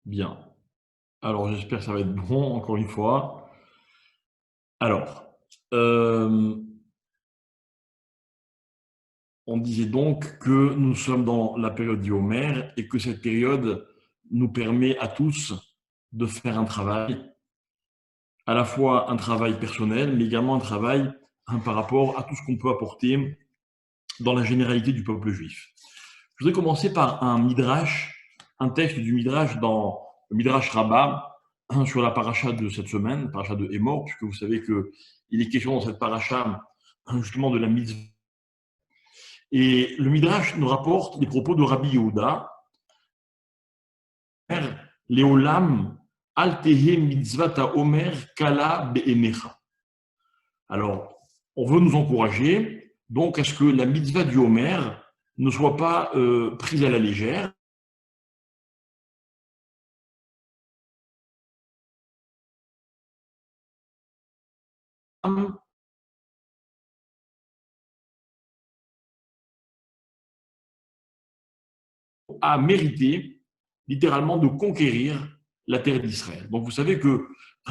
Bien. Alors, j'espère que ça va être bon, encore une fois. Alors, hem, on disait donc que nous sommes dans la période d'Homère et que cette période nous permet à tous de faire un travail, à la fois un travail personnel, mais également un travail, par rapport à tout ce qu'on peut apporter dans la généralité du peuple juif. Je voudrais commencer par un midrash, un texte du midrash dans le midrash Rabbah, sur la paracha de cette semaine, paracha de Hémor, puisque vous savez qu'il est question dans cette paracha justement de la mitzvah. Et le midrash nous rapporte les propos de Rabbi Yehuda, Léolam al tehe mitzvata omer kala be'emecha. Alors, on veut nous encourager donc à ce que la mitzvah du Homer ne soit pas prise à la légère, a mérité littéralement de conquérir la terre d'Israël. Donc vous savez que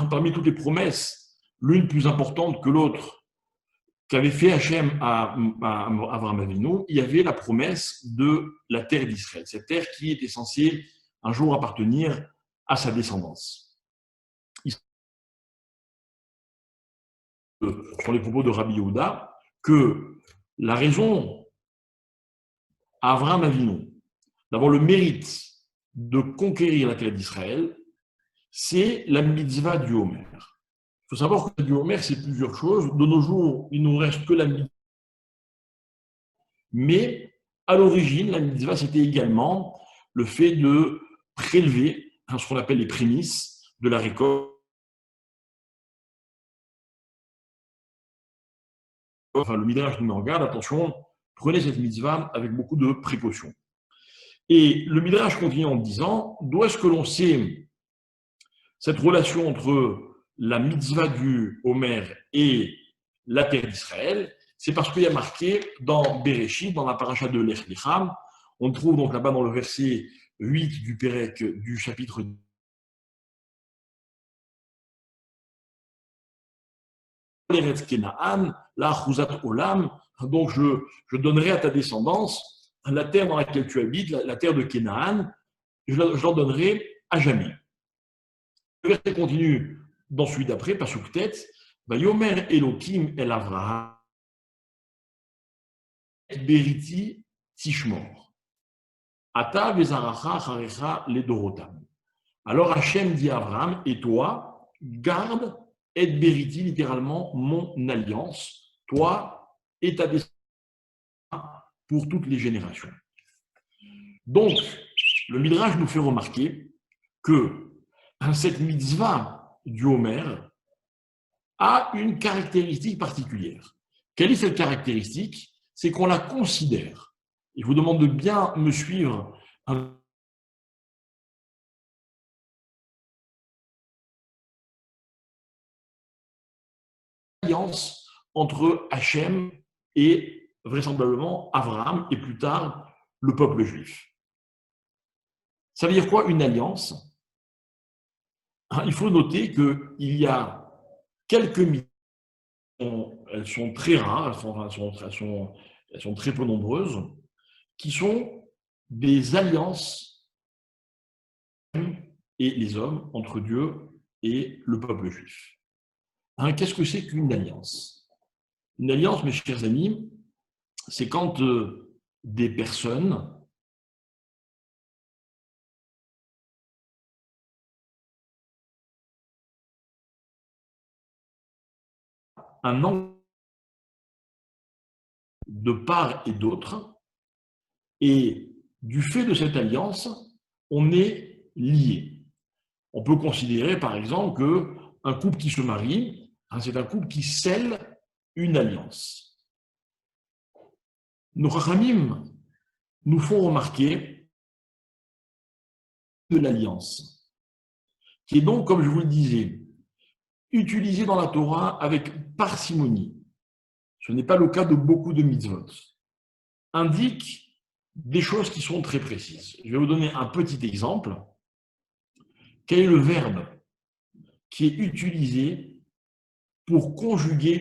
parmi toutes les promesses, l'une plus importante que l'autre qu'avait fait Hachem à Abraham Avinu, il y avait la promesse de la terre d'Israël, cette terre qui était censée un jour appartenir à sa descendance. Sur les propos de Rabbi Yehuda, que la raison à Abraham Avinu d'avoir le mérite de conquérir la terre d'Israël, c'est la mitzvah du Homer. Il faut savoir que du Homer, c'est plusieurs choses. De nos jours, il ne nous reste que la mitzvah. Mais à l'origine, la mitzvah, c'était également le fait de prélever ce qu'on appelle les prémices de la récolte. Enfin, le Midrash nous met en garde, attention, prenez cette mitzvah avec beaucoup de précautions. Et le Midrash continue en disant, d'où est-ce que l'on sait cette relation entre la mitzvah du Homer et la terre d'Israël? C'est parce qu'il y a marqué dans Bereshit, dans la paracha de Lech Lecha, on trouve donc là-bas dans le verset 8 du Pérec du chapitre l'Eretz Kenaan, la Chuzat Olam, donc je donnerai à ta descendance la terre dans laquelle tu habites, la terre de Kenaan, je leur donnerai à jamais. Le verset continue dans celui d'après, Pasuk Tet, Vayomer Elohim el Avraham Beriti Tishmor. Ata vezaracha charecha ledorotam. Alors Hachem dit à Abraham, et toi, garde et Beriti, littéralement mon alliance, toi et ta descendance pour toutes les générations. Donc, le Midrash nous fait remarquer que cette mitzvah du Homer a une caractéristique particulière. Quelle est cette caractéristique? C'est qu'on la considère. Je vous demande de bien me suivre. Alliance entre Hachem et vraisemblablement Abraham et plus tard le peuple juif. Ça veut dire quoi une alliance? Il faut noter qu'il y a quelques mitzvot, elles sont très rares, elles sont très peu nombreuses, qui sont des alliances et les hommes entre Dieu et le peuple juif. Qu'est-ce que c'est qu'une alliance? Une alliance, mes chers amis, c'est quand des personnes un engagement de part et d'autre, et du fait de cette alliance, on est lié. On peut considérer par exemple qu'un couple qui se marie, c'est un couple qui scelle une alliance. Nos Chachamim nous font remarquer de l'alliance, qui est donc, comme je vous le disais, utilisée dans la Torah avec parcimonie. Ce n'est pas le cas de beaucoup de mitzvot. Indique des choses qui sont très précises. Je vais vous donner un petit exemple. Quel est le verbe qui est utilisé pour conjuguer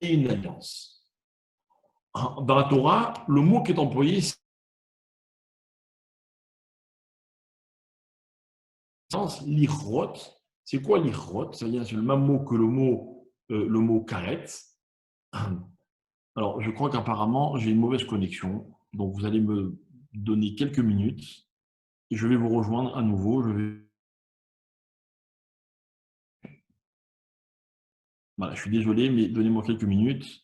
une alliance? Dans la Torah, le mot qui est employé, c'est l'ichrot. C'est quoi l'ichrot? C'est le même mot que le mot karet. Alors, je crois qu'apparemment, j'ai une mauvaise connexion. Donc, vous allez me donner quelques minutes et je vais vous rejoindre à nouveau. Voilà, je suis désolé, mais donnez-moi quelques minutes.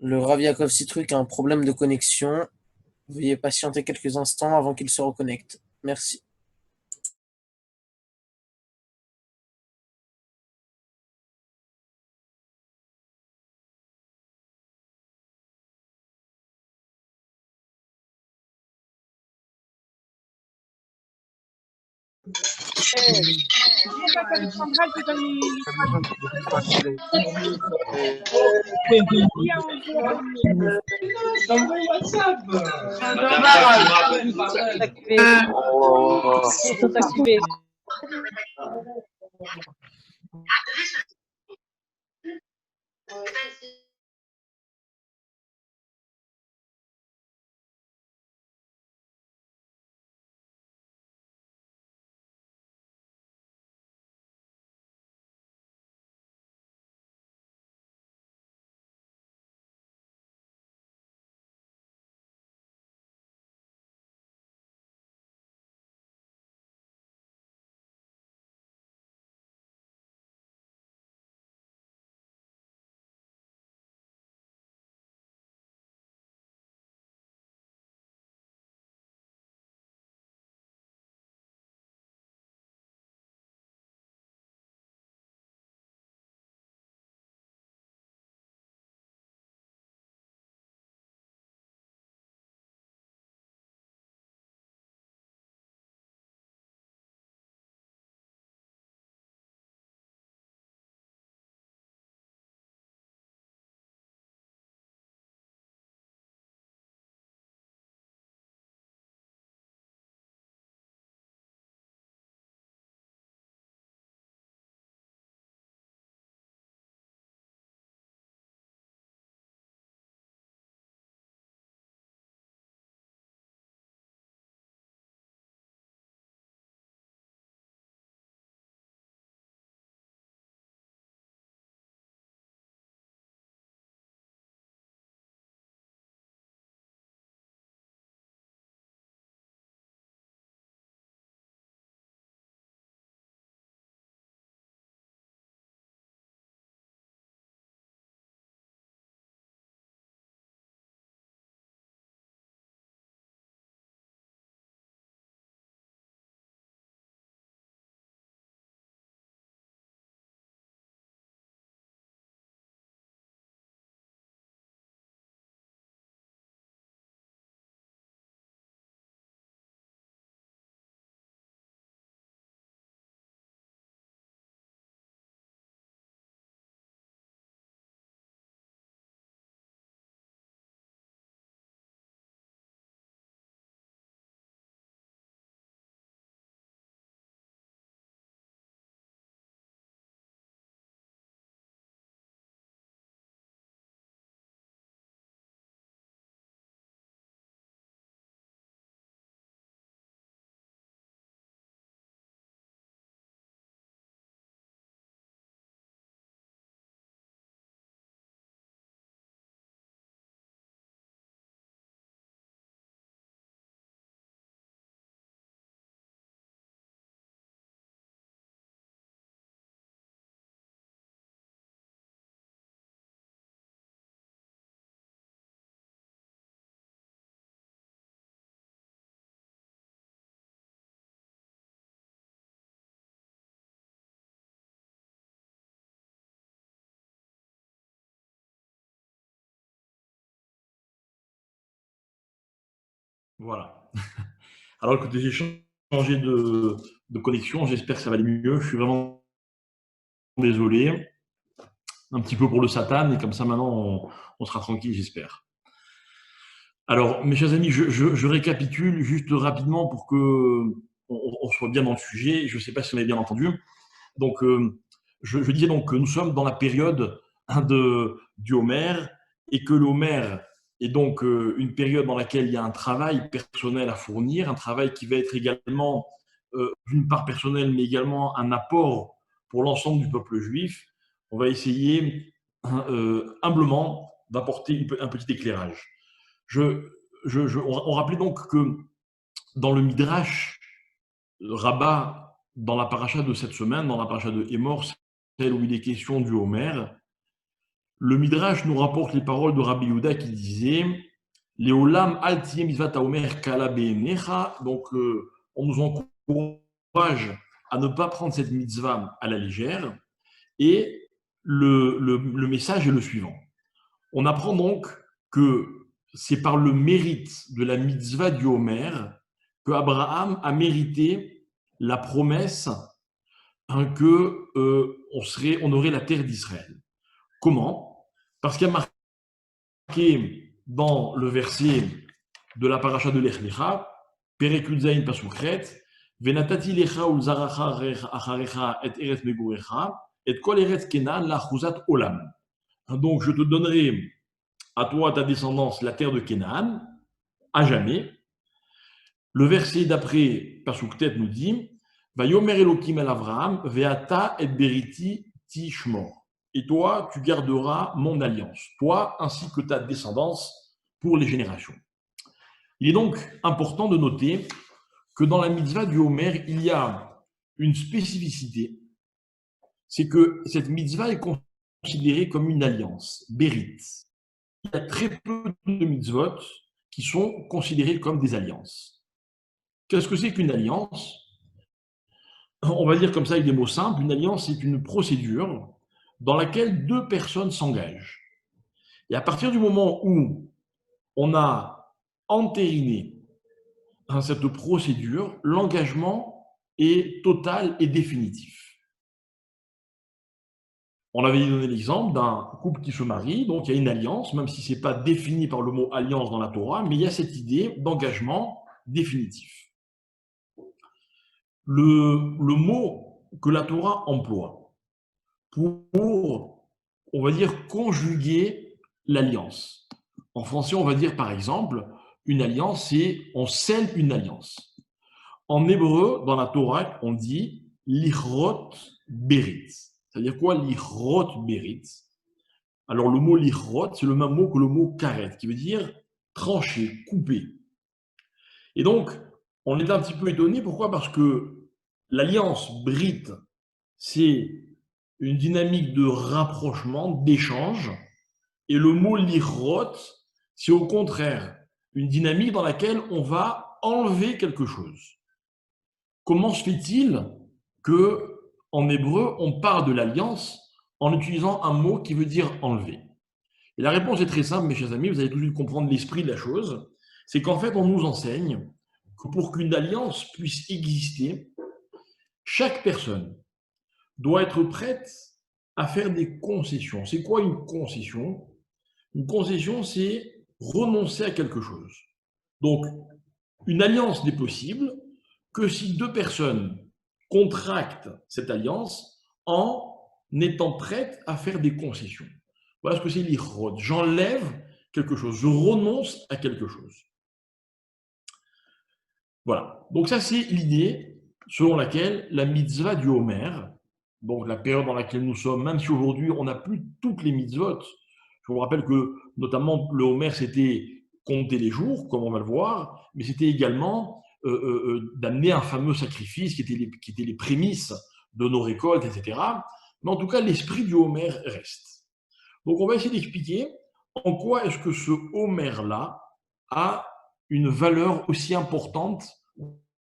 Le Rav Yaakov Citruc a un problème de connexion. Veuillez patienter quelques instants avant qu'il se reconnecte. Merci. T'envoies WhatsApp. Ils sont activés. Voilà. Alors écoutez, j'ai changé de connexion, j'espère que ça va aller mieux. Je suis vraiment désolé, un petit peu pour le Satan, et comme ça maintenant on sera tranquille, j'espère. Alors, mes chers amis, je récapitule juste rapidement pour que on soit bien dans le sujet. Je ne sais pas si vous m'avez bien entendu. Donc, je disais donc que nous sommes dans la période du Homère, et que le Homère est donc une période dans laquelle il y a un travail personnel à fournir, un travail qui va être également d'une part personnel, mais également un apport pour l'ensemble du peuple juif. On va essayer humblement d'apporter un petit éclairage. On rappelait donc que dans le Midrash, le Rabbah, dans la paracha de cette semaine, dans la paracha de Hémor, celle où il est question du Homer, le Midrash nous rapporte les paroles de Rabbi Yehuda qui disait Leolam al tiyeh mitzvat haomer kala be'enecha. Donc, on nous encourage à ne pas prendre cette mitzvah à la légère. Et le message est le suivant. On apprend donc que c'est par le mérite de la mitzvah du Homer que Abraham a mérité la promesse que on aurait la terre d'Israël. Comment? Parce qu'il y a marqué dans le verset de la paracha de Lech Lecha, Perek Yud Pasukret, Venatati lecha ulzaracha acharecha et eret megurecha, et kol eret kenan lachuzat olam. Donc je te donnerai à toi, à ta descendance, la terre de Canaan, à jamais. Le verset d'après, Pasuktet nous dit Vayomer Elokim el Avraham, veata et beriti tishmor. Et toi, tu garderas mon alliance, toi ainsi que ta descendance pour les générations. Il est donc important de noter que dans la mitzvah du Homer, il y a une spécificité, c'est que cette mitzvah est considérée comme une alliance, berit. Il y a très peu de mitzvot qui sont considérés comme des alliances. Qu'est-ce que c'est qu'une alliance? On va dire comme ça avec des mots simples, une alliance, c'est une procédure dans laquelle deux personnes s'engagent. Et à partir du moment où on a entériné cette procédure, l'engagement est total et définitif. On avait donné l'exemple d'un couple qui se marie, donc il y a une alliance, même si ce n'est pas défini par le mot alliance dans la Torah, mais il y a cette idée d'engagement définitif. Le mot que la Torah emploie pour, on va dire, conjuguer l'alliance. En français, on va dire par exemple, une alliance, c'est on scelle une alliance. En hébreu, dans la Torah, on dit lichrot berit. C'est-à-dire quoi lichrot berit? Alors le mot lichrot, c'est le même mot que le mot karet, qui veut dire trancher, couper. Et donc, on est un petit peu étonné. Pourquoi? Parce que l'alliance brit, c'est une dynamique de rapprochement, d'échange. Et le mot lichrot, c'est au contraire une dynamique dans laquelle on va enlever quelque chose. Comment se fait-il que, en hébreu, on parle de l'alliance en utilisant un mot qui veut dire enlever? Et la réponse est très simple, mes chers amis, vous allez tout de suite comprendre l'esprit de la chose. C'est qu'en fait, on nous enseigne que pour qu'une alliance puisse exister, chaque personne doit être prête à faire des concessions. C'est quoi une concession? Une concession, c'est renoncer à quelque chose. Donc, une alliance n'est possible que si deux personnes contractent cette alliance en étant prêtes à faire des concessions. Voilà ce que c'est l'ichrod. J'enlève quelque chose, je renonce à quelque chose. Voilà. Donc ça, c'est l'idée selon laquelle la mitzvah du Homer, donc la période dans laquelle nous sommes, même si aujourd'hui on n'a plus toutes les mitzvot. Je vous rappelle que notamment le Homer, c'était compter les jours, comme on va le voir, mais c'était également d'amener un fameux sacrifice qui était les prémices de nos récoltes, etc. Mais en tout cas, l'esprit du Homer reste. Donc on va essayer d'expliquer en quoi est-ce que ce Homer-là a une valeur aussi importante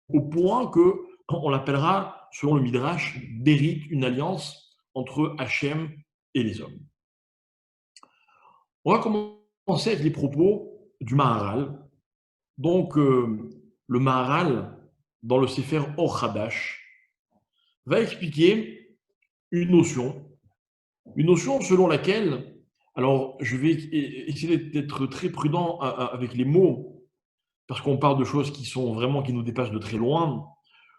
au point que on l'appellera, selon le Midrash, Bérit, une alliance entre Hachem et les hommes. On va commencer avec les propos du Maharal. Donc, le Maharal, dans le Sefer Or Hadash, va expliquer une notion selon laquelle, alors je vais essayer d'être très prudent avec les mots, parce qu'on parle de choses qui nous dépassent de très loin.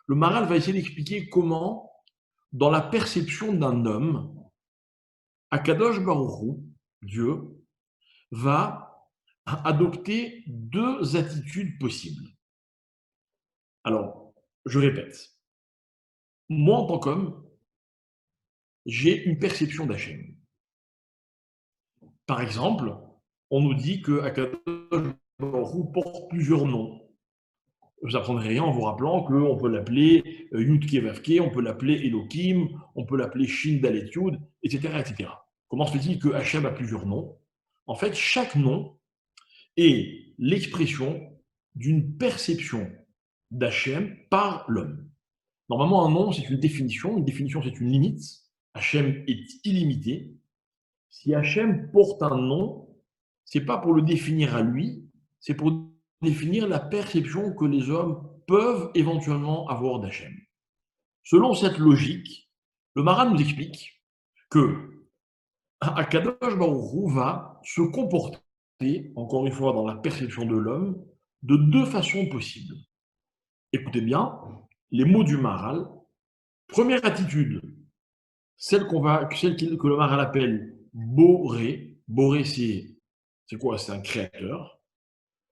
Le Maharal va essayer d'expliquer comment, dans la perception d'un homme, Akadosh Baruch Hu, Dieu, va adopter deux attitudes possibles. Alors, je répète, moi en tant qu'homme, j'ai une perception d'Hachem. Par exemple, on nous dit que Akadosh Baruch Hu porte plusieurs noms. Vous n'apprendrez rien en vous rappelant qu'on peut l'appeler Yud-Ke Vav-Ke, on peut l'appeler Elohim, on peut l'appeler Shin Dalet Yud, etc., etc. Comment se fait-il que Hachem a plusieurs noms? En fait, chaque nom est l'expression d'une perception d'Hachem par l'homme. Normalement, un nom, c'est une définition, c'est une limite. Hachem est illimité. Si Hachem porte un nom, ce n'est pas pour le définir à lui, c'est pour définir la perception que les hommes peuvent éventuellement avoir d'Hachem. Selon cette logique, le Maharal nous explique que Akadosh Baruch Hu va se comporter, encore une fois dans la perception de l'homme, de deux façons possibles. Écoutez bien, les mots du Maharal. Première attitude, celle que le Maharal appelle Boré. Boré, c'est quoi? C'est un créateur.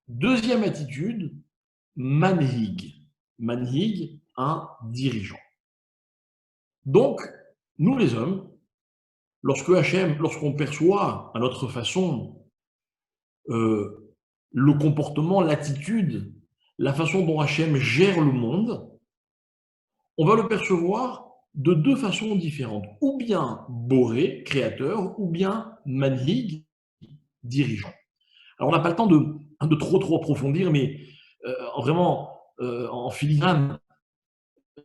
Deuxième attitude, Manhig. Manhig, un dirigeant. Donc, nous les hommes, lorsqu'on perçoit à notre façon le comportement, l'attitude, la façon dont Hachem gère le monde, on va le percevoir de deux façons différentes. Ou bien Boré, créateur, ou bien Manhig, dirigeant. Alors, on n'a pas le temps de trop approfondir, mais vraiment, en filigrane,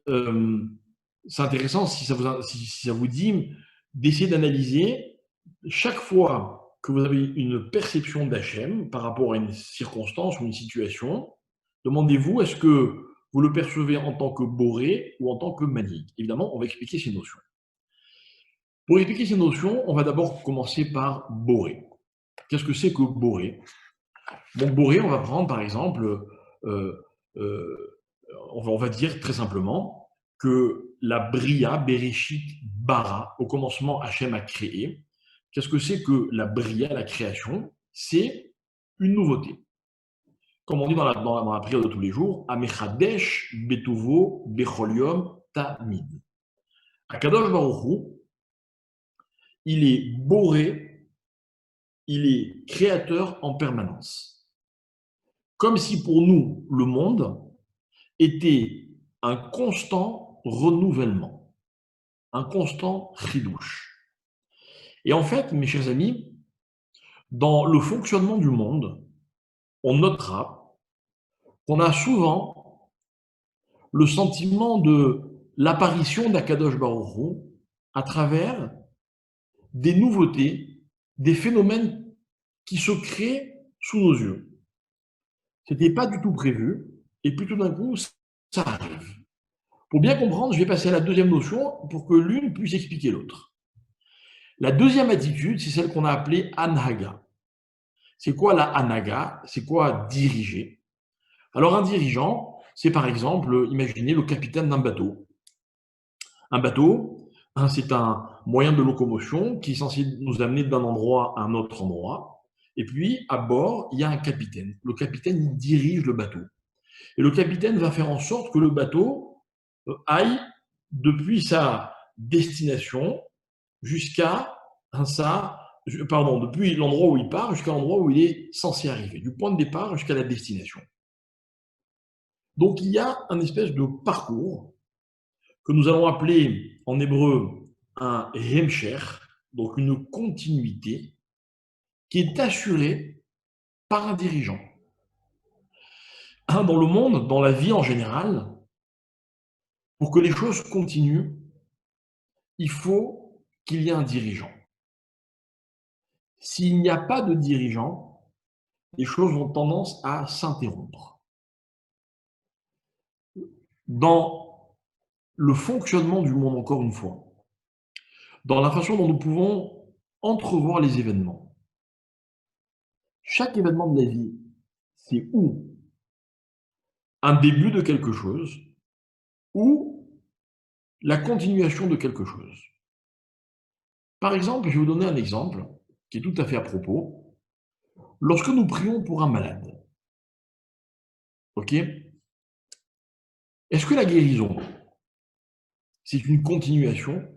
c'est intéressant, si ça vous dit, d'essayer d'analyser chaque fois que vous avez une perception d'Hachem par rapport à une circonstance ou une situation, demandez-vous, est-ce que vous le percevez en tant que Boré ou en tant que Manhig? Évidemment, on va expliquer ces notions. Pour expliquer ces notions, on va d'abord commencer par Boré. Qu'est-ce que c'est que Boré? Bon, Boré, on va prendre par exemple, on va dire très simplement que la Bria, Bereshit, Bara, au commencement Hachem a créé. Qu'est-ce que c'est que la Bria, la création? C'est une nouveauté. Comme on dit dans la prière de tous les jours, Amechadesh, Betuvo, Becholiom, Tamid. Akadosh Baruch Hu, il est boré, il est créateur en permanence. Comme si pour nous, le monde était un constant renouvellement, un constant chidouche. Et en fait, mes chers amis, dans le fonctionnement du monde, on notera qu'on a souvent le sentiment de l'apparition d'Akadosh Baruch Hu à travers des nouveautés, des phénomènes qui se créent sous nos yeux. Ce n'était pas du tout prévu, et puis tout d'un coup, ça arrive. Pour bien comprendre, je vais passer à la deuxième notion pour que l'une puisse expliquer l'autre. La deuxième attitude, c'est celle qu'on a appelée Anhaga. C'est quoi la Anhaga? C'est quoi diriger? Alors un dirigeant, c'est par exemple, imaginez le capitaine d'un bateau. Un bateau, c'est un moyen de locomotion qui est censé nous amener d'un endroit à un autre endroit. Et puis, à bord, il y a un capitaine. Le capitaine, il dirige le bateau. Et le capitaine va faire en sorte que le bateau aille depuis sa destination jusqu'à depuis l'endroit où il part jusqu'à l'endroit où il est censé arriver, du point de départ jusqu'à la destination. Donc il y a un espèce de parcours que nous allons appeler en hébreu un hemsher, donc une continuité qui est assurée par un dirigeant. Dans le monde, dans la vie en général, pour que les choses continuent, il faut qu'il y ait un dirigeant. S'il n'y a pas de dirigeant, les choses ont tendance à s'interrompre. Dans le fonctionnement du monde, encore une fois, dans la façon dont nous pouvons entrevoir les événements, chaque événement de la vie, c'est ou un début de quelque chose, ou la continuation de quelque chose. Par exemple, je vais vous donner un exemple qui est tout à fait à propos. Lorsque nous prions pour un malade, ok, est-ce que la guérison, c'est une continuation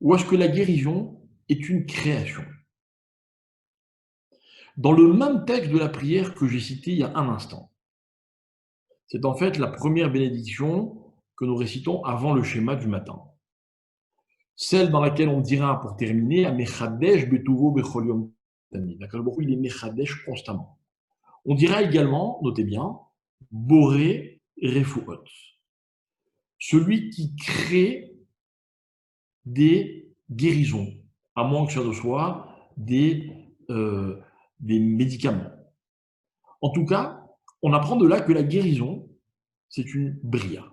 ou est-ce que la guérison est une création? Dans le même texte de la prière que j'ai cité il y a un instant, c'est en fait la première bénédiction que nous récitons avant le schéma du matin. Celle dans laquelle on dira, pour terminer, Mechadesh betuvo bechol yom tamid. Il est Mechadesh constamment. On dira également, notez bien, Boré Refuot, celui qui crée des guérisons, à moins que ce soit des médicaments. En tout cas, on apprend de là que la guérison, c'est une bria.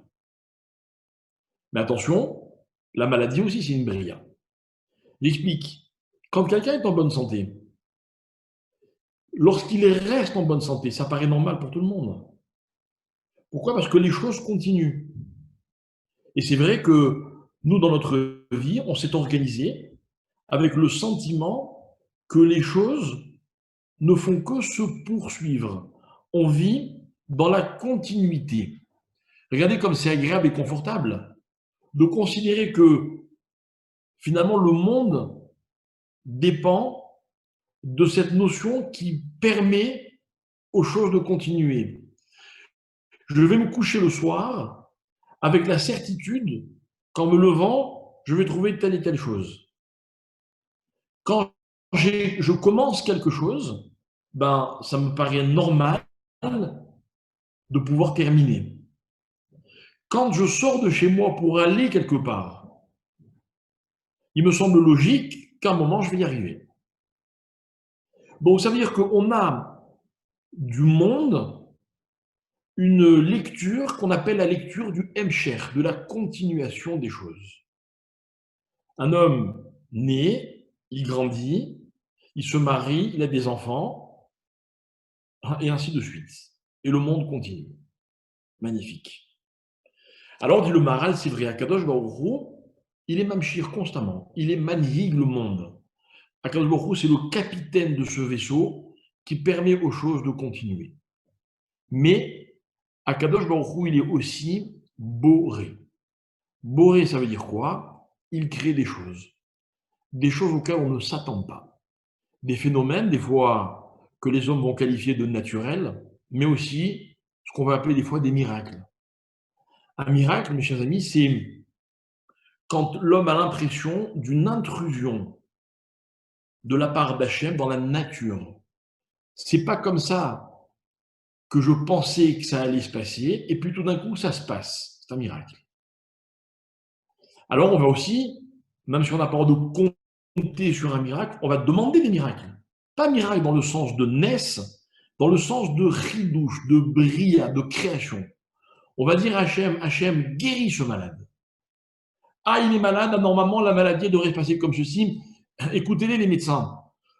Mais attention, la maladie aussi, c'est une bria. J'explique. Quand quelqu'un est en bonne santé, lorsqu'il reste en bonne santé, ça paraît normal pour tout le monde. Pourquoi? Parce que les choses continuent. Et c'est vrai que nous, dans notre vie, on s'est organisé avec le sentiment que les choses ne font que se poursuivre. On vit dans la continuité. Regardez comme c'est agréable et confortable de considérer que finalement le monde dépend de cette notion qui permet aux choses de continuer. Je vais me coucher le soir avec la certitude qu'en me levant, je vais trouver telle et telle chose. Quand je commence quelque chose, ben, ça me paraît normal de pouvoir terminer. Quand je sors de chez moi pour aller quelque part, il me semble logique qu'à un moment, je vais y arriver. Donc, ça veut dire qu'on a du monde une lecture qu'on appelle la lecture du Hemcher, de la continuation des choses. Un homme naît, il grandit, il se marie, il a des enfants, et ainsi de suite. Et le monde continue. Magnifique. Alors, dit le Maharal, c'est vrai, Akadosh Baruch Hu, il est Mamshir constamment, il est Manhig le monde. Akadosh Baruch Hu, c'est le capitaine de ce vaisseau qui permet aux choses de continuer. Mais Akadosh Baruch Hu, il est aussi Boré. Boré, ça veut dire quoi? Il crée des choses auxquelles on ne s'attend pas. Des phénomènes, des fois, que les hommes vont qualifier de naturels, mais aussi ce qu'on va appeler des fois des miracles. Un miracle, mes chers amis, c'est quand l'homme a l'impression d'une intrusion de la part d'Hachem dans la nature. C'est pas comme ça que je pensais que ça allait se passer, et puis tout d'un coup, ça se passe. C'est un miracle. Alors, on va aussi, même si on n'a pas de compter sur un miracle, on va demander des miracles. Pas miracle dans le sens de naisse, dans le sens de ridouche, de bria, de création. On va dire à Hachem, guéris ce malade. Ah, il est malade, normalement la maladie devrait se passer comme ceci. Écoutez-les, les médecins.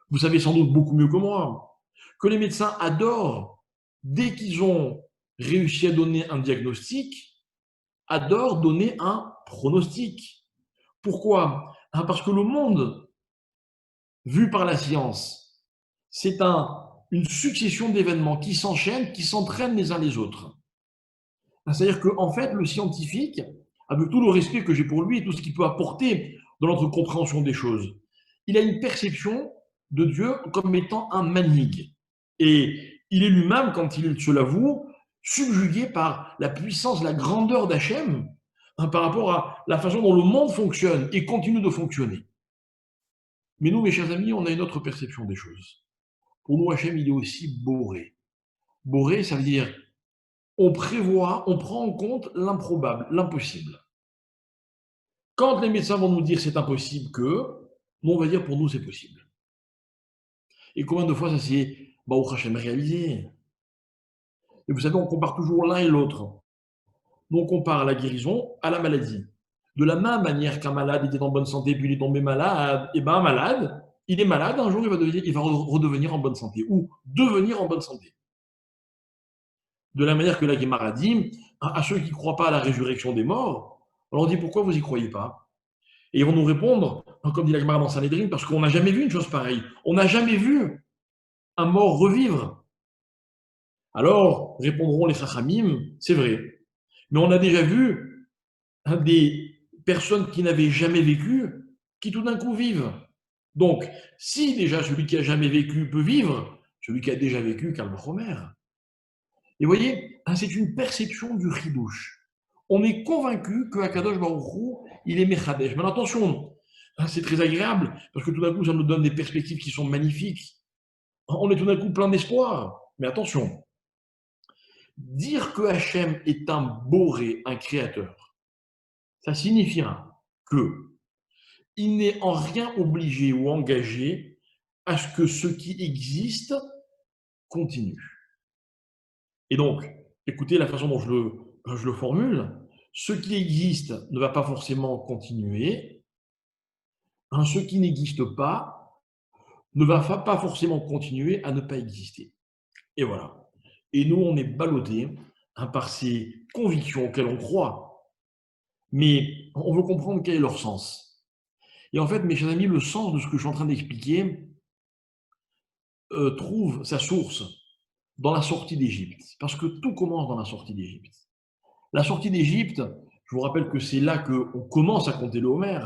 Vous savez sans doute beaucoup mieux que moi que les médecins adorent, dès qu'ils ont réussi à donner un diagnostic, adorent donner un pronostic. Pourquoi? Parce que le monde, vu par la science, c'est une succession d'événements qui s'enchaînent, qui s'entraînent les uns les autres. C'est-à-dire qu'en fait, le scientifique, avec tout le respect que j'ai pour lui et tout ce qu'il peut apporter dans notre compréhension des choses, il a une perception de Dieu comme étant un manig. Et il est lui-même, quand il se l'avoue, subjugué par la puissance, la grandeur d'Hachem par rapport à la façon dont le monde fonctionne et continue de fonctionner. Mais nous, mes chers amis, on a une autre perception des choses. Pour nous, Hachem, il est aussi boré. Boré, ça veut dire on prévoit, on prend en compte l'improbable, l'impossible. Quand les médecins vont nous dire c'est impossible que, nous on va dire pour nous c'est possible. Et combien de fois ça s'est Baruch Hashem réalisé. Et vous savez, on compare toujours l'un et l'autre. Donc, on compare la guérison à la maladie. De la même manière qu'un malade était en bonne santé, puis il est tombé malade, et bien un malade, il est malade, un jour il va redevenir en bonne santé, ou devenir en bonne santé. De la manière que la Guémara dit, à ceux qui ne croient pas à la résurrection des morts, on leur dit pourquoi vous n'y croyez pas? Et ils vont nous répondre, comme dit la Guémara dans Sanhédrin, parce qu'on n'a jamais vu une chose pareille. On n'a jamais vu un mort revivre. Alors, répondront les Chachamim, c'est vrai. Mais on a déjà vu des personnes qui n'avaient jamais vécu, qui tout d'un coup vivent. Donc, si déjà celui qui a jamais vécu peut vivre, celui qui a déjà vécu, calme Homer. Et vous voyez, c'est une perception du chidouche. On est convaincu que Akadosh Baruch Hu, il est Mechadesh. Mais attention, c'est très agréable, parce que tout d'un coup, ça nous donne des perspectives qui sont magnifiques. On est tout d'un coup plein d'espoir. Mais attention, dire que Hachem est un boré, un créateur, ça signifiera que il n'est en rien obligé ou engagé à ce que ce qui existe continue. Et donc, écoutez la façon dont je le formule, ce qui existe ne va pas forcément continuer, ce qui n'existe pas ne va pas forcément continuer à ne pas exister. Et voilà. Et nous, on est ballottés par ces convictions auxquelles on croit, mais on veut comprendre quel est leur sens. Et en fait, mes chers amis, le sens de ce que je suis en train d'expliquer trouve sa source dans la sortie d'Égypte, parce que tout commence dans la sortie d'Égypte. La sortie d'Égypte, je vous rappelle que c'est là qu'on commence à compter le Homer.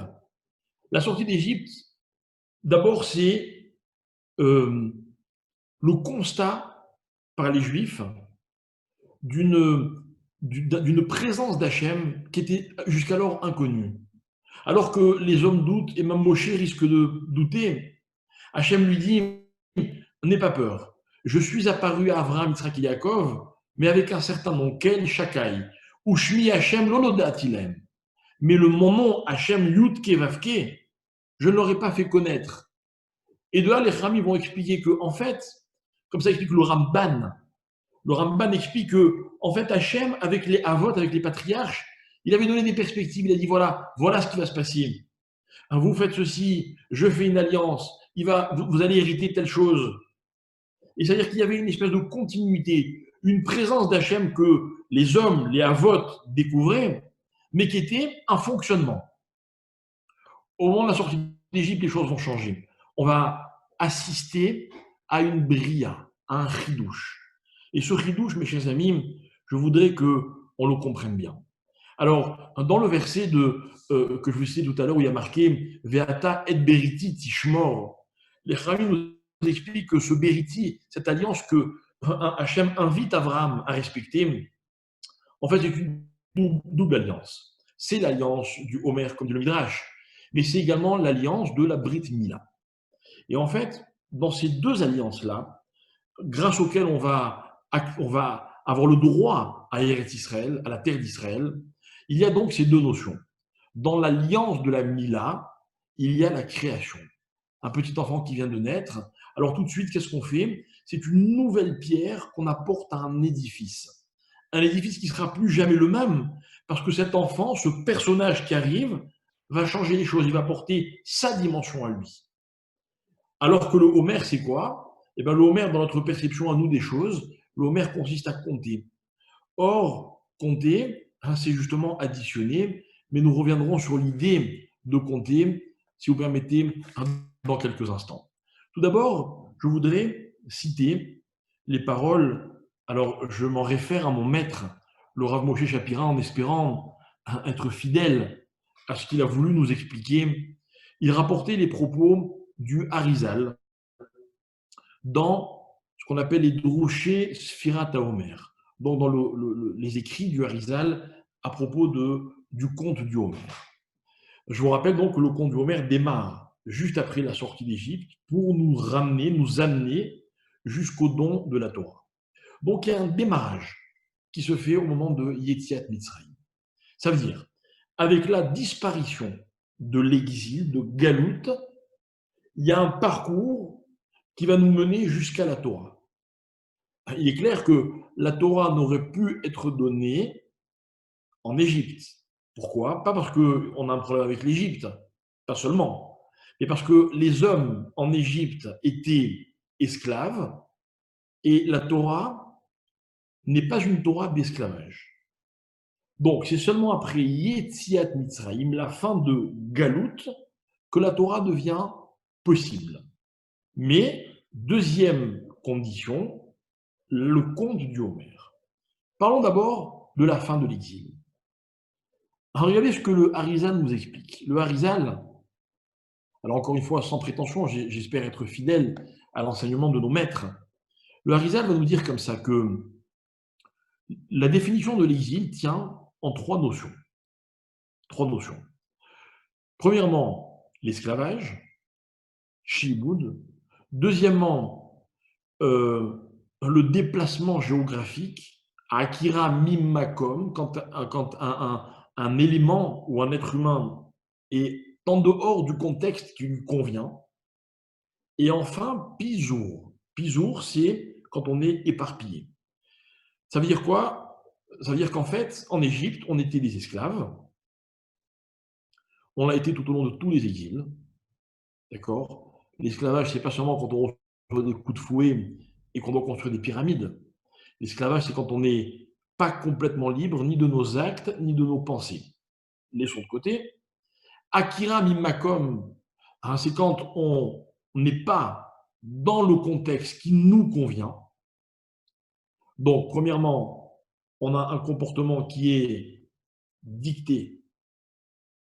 La sortie d'Égypte, d'abord, c'est le constat par les Juifs d'une présence d'Hachem qui était jusqu'alors inconnue. Alors que les hommes doutent, et même Moshe risque de douter, Hachem lui dit, n'aie pas peur, je suis apparu à Abraham, Yitzhak et Yaakov, mais avec un certain nom, Kel Shakai, ou Shmi Hachem Lonodatilem. Mais mon nom, Hachem Yudke Vavke, je ne l'aurais pas fait connaître. Et de là, les Rami vont expliquer que, en fait, comme ça explique le Ramban explique que, en fait, Hachem, avec les Avot, avec les patriarches, il avait donné des perspectives. Il a dit voilà ce qui va se passer. Vous faites ceci, je fais une alliance, vous allez hériter telle chose. Et c'est-à-dire qu'il y avait une espèce de continuité, une présence d'Hachem que les hommes, les Avot, découvraient, mais qui était un fonctionnement. Au moment de la sortie d'Égypte, les choses vont changer. On va assister à une bria, à un chidouche. Et ce chidouche, mes chers amis, je voudrais qu'on le comprenne bien. Alors, dans le verset que je vous citais tout à l'heure, où il y a marqué « Veata et beriti tishmor », les Chachamim nous expliquent que ce beriti, cette alliance que Hachem invite Abraham à respecter, en fait, c'est une double alliance. C'est l'alliance du Homer, comme dit le Midrash, mais c'est également l'alliance de la Brit Mila. Et en fait, dans ces deux alliances-là, grâce auxquelles on va avoir le droit à Eretz Israël, à la terre d'Israël, il y a donc ces deux notions. Dans l'alliance de la Mila, il y a la création. Un petit enfant qui vient de naître. Alors tout de suite, qu'est-ce qu'on fait? C'est une nouvelle pierre qu'on apporte à un édifice. Un édifice qui ne sera plus jamais le même, parce que cet enfant, ce personnage qui arrive, va changer les choses, il va porter sa dimension à lui. Alors que le Homer, c'est quoi? Eh bien, le Homer, dans notre perception à nous des choses, le Homer consiste à compter. Or, compter, c'est justement additionner, mais nous reviendrons sur l'idée de compter, si vous permettez, dans quelques instants. Tout d'abord, je voudrais citer les paroles, alors je m'en réfère à mon maître, le Rav Moshe Shapira, en espérant être fidèle à ce qu'il a voulu nous expliquer. Il rapportait les propos du Harizal dans ce qu'on appelle les Drushé Sfirat HaOmer, donc dans les écrits du Harizal à propos du conte du Homer. Je vous rappelle donc que le conte du Homer démarre juste après la sortie d'Égypte pour nous amener jusqu'au don de la Torah. Donc il y a un démarrage qui se fait au moment de Yetziat Mitzrayim. Ça veut dire, avec la disparition de l'exil, de Galout, il y a un parcours qui va nous mener jusqu'à la Torah. il est clair que la Torah n'aurait pu être donnée en Égypte. Pourquoi? Pas parce qu'on a un problème avec l'Égypte, pas seulement, mais parce que les hommes en Égypte étaient esclaves et la Torah n'est pas une Torah d'esclavage. Donc, c'est seulement après Yetziat Mitzrayim, la fin de Galout, que la Torah devient possible. Mais, deuxième condition, le conte du Homer. Parlons d'abord de la fin de l'exil. Alors, regardez ce que le Harizal nous explique. Le Harizal, alors encore une fois, sans prétention, j'espère être fidèle à l'enseignement de nos maîtres. Le Harizal va nous dire comme ça que la définition de l'exil tient en trois notions. Trois notions. Premièrement, l'esclavage, Shiboud. Deuxièmement, le déplacement géographique, Akira Mimmakom, quand un élément ou un être humain est en dehors du contexte qui lui convient. Et enfin, Pizour. Pizour, c'est quand on est éparpillé. Ça veut dire quoi? Ça veut dire qu'en fait, en Égypte, on était des esclaves. On l'a été tout au long de tous les exils. D'accord? L'esclavage, c'est pas seulement quand on reçoit des coups de fouet et qu'on doit construire des pyramides. L'esclavage, c'est quand on n'est pas complètement libre ni de nos actes, ni de nos pensées. Laissons de côté. Akira Mimmakom, hein, c'est quand on n'est pas dans le contexte qui nous convient. Donc, premièrement, on a un comportement qui est dicté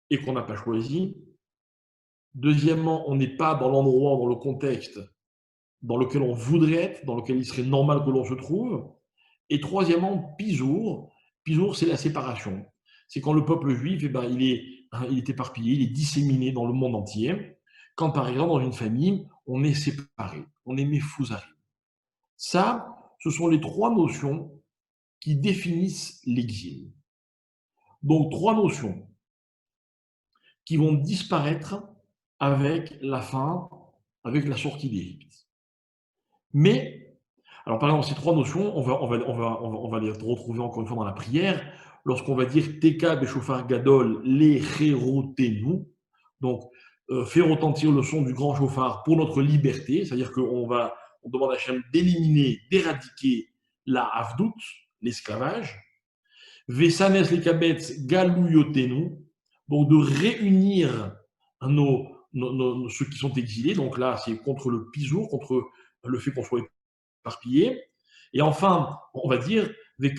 et qu'on n'a pas choisi. Deuxièmement, on n'est pas dans l'endroit, dans le contexte dans lequel on voudrait être, dans lequel il serait normal que l'on se trouve. Et troisièmement, Pizour. Pizour, c'est la séparation. C'est quand le peuple juif, il est éparpillé, il est disséminé dans le monde entier. Quand, par exemple, dans une famille, on est séparé, on est méfouzaré. Ça, ce sont les trois notions qui définissent l'exil. Donc, trois notions qui vont disparaître avec la fin, avec la sortie d'Égypte. Mais, alors par exemple, ces trois notions, on va les retrouver encore une fois dans la prière, lorsqu'on va dire Teka Beshofar Gadol les Cherotenu, donc faire retentir le son du grand chauffard pour notre liberté, c'est-à-dire qu'on demande à Hachem d'éliminer, d'éradiquer la Avdout, l'esclavage, Vesanes les Kabetz Galouyotenu, donc de réunir ceux qui sont exilés, donc là c'est contre le pisour, contre le fait qu'on soit éparpillé. Et enfin, on va dire et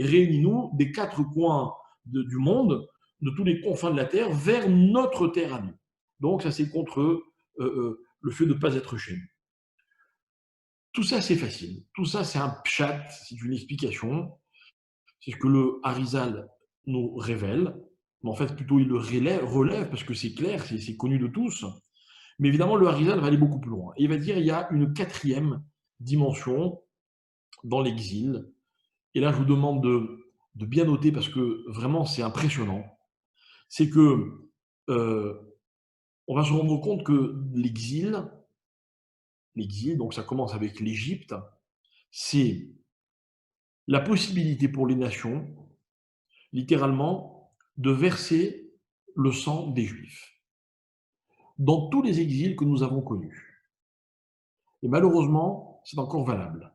réunis-nous des quatre coins du monde, de tous les confins de la terre, vers notre terre à nous. Donc ça c'est contre le fait de ne pas être chez nous. Tout ça c'est facile. Tout ça c'est un pshat, c'est une explication. C'est ce que le Harizal nous révèle. Mais en fait, plutôt il le relève parce que c'est clair, c'est connu de tous. Mais évidemment, le Harizal va aller beaucoup plus loin. Et il va dire qu'il y a une quatrième dimension dans l'exil. Et là, je vous demande de bien noter parce que vraiment, c'est impressionnant. C'est que on va se rendre compte que l'exil, donc ça commence avec l'Égypte, c'est la possibilité pour les nations, littéralement, de verser le sang des Juifs dans tous les exils que nous avons connus. Et malheureusement, c'est encore valable.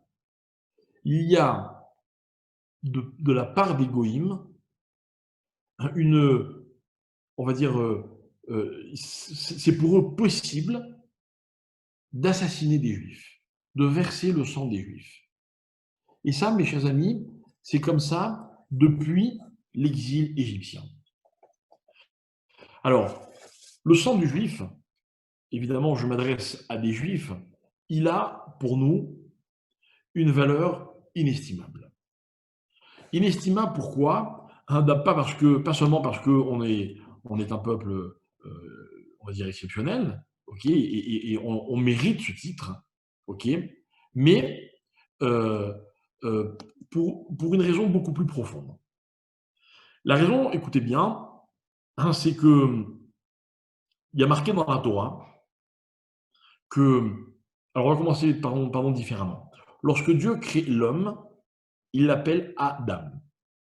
Il y a de la part des goïms on va dire, c'est pour eux possible d'assassiner des juifs, de verser le sang des juifs. Et ça, mes chers amis, c'est comme ça depuis l'exil égyptien. Alors, le sang du juif, évidemment, je m'adresse à des juifs, il a pour nous une valeur inestimable. Inestimable pourquoi? Pas seulement parce qu'on est un peuple, on va dire, exceptionnel, okay, et on mérite ce titre, okay, mais pour une raison beaucoup plus profonde. La raison, écoutez bien, hein, c'est qu'il y a marqué dans la Torah que… Alors, on va commencer, pardon, différemment. Lorsque Dieu crée l'homme, il l'appelle Adam.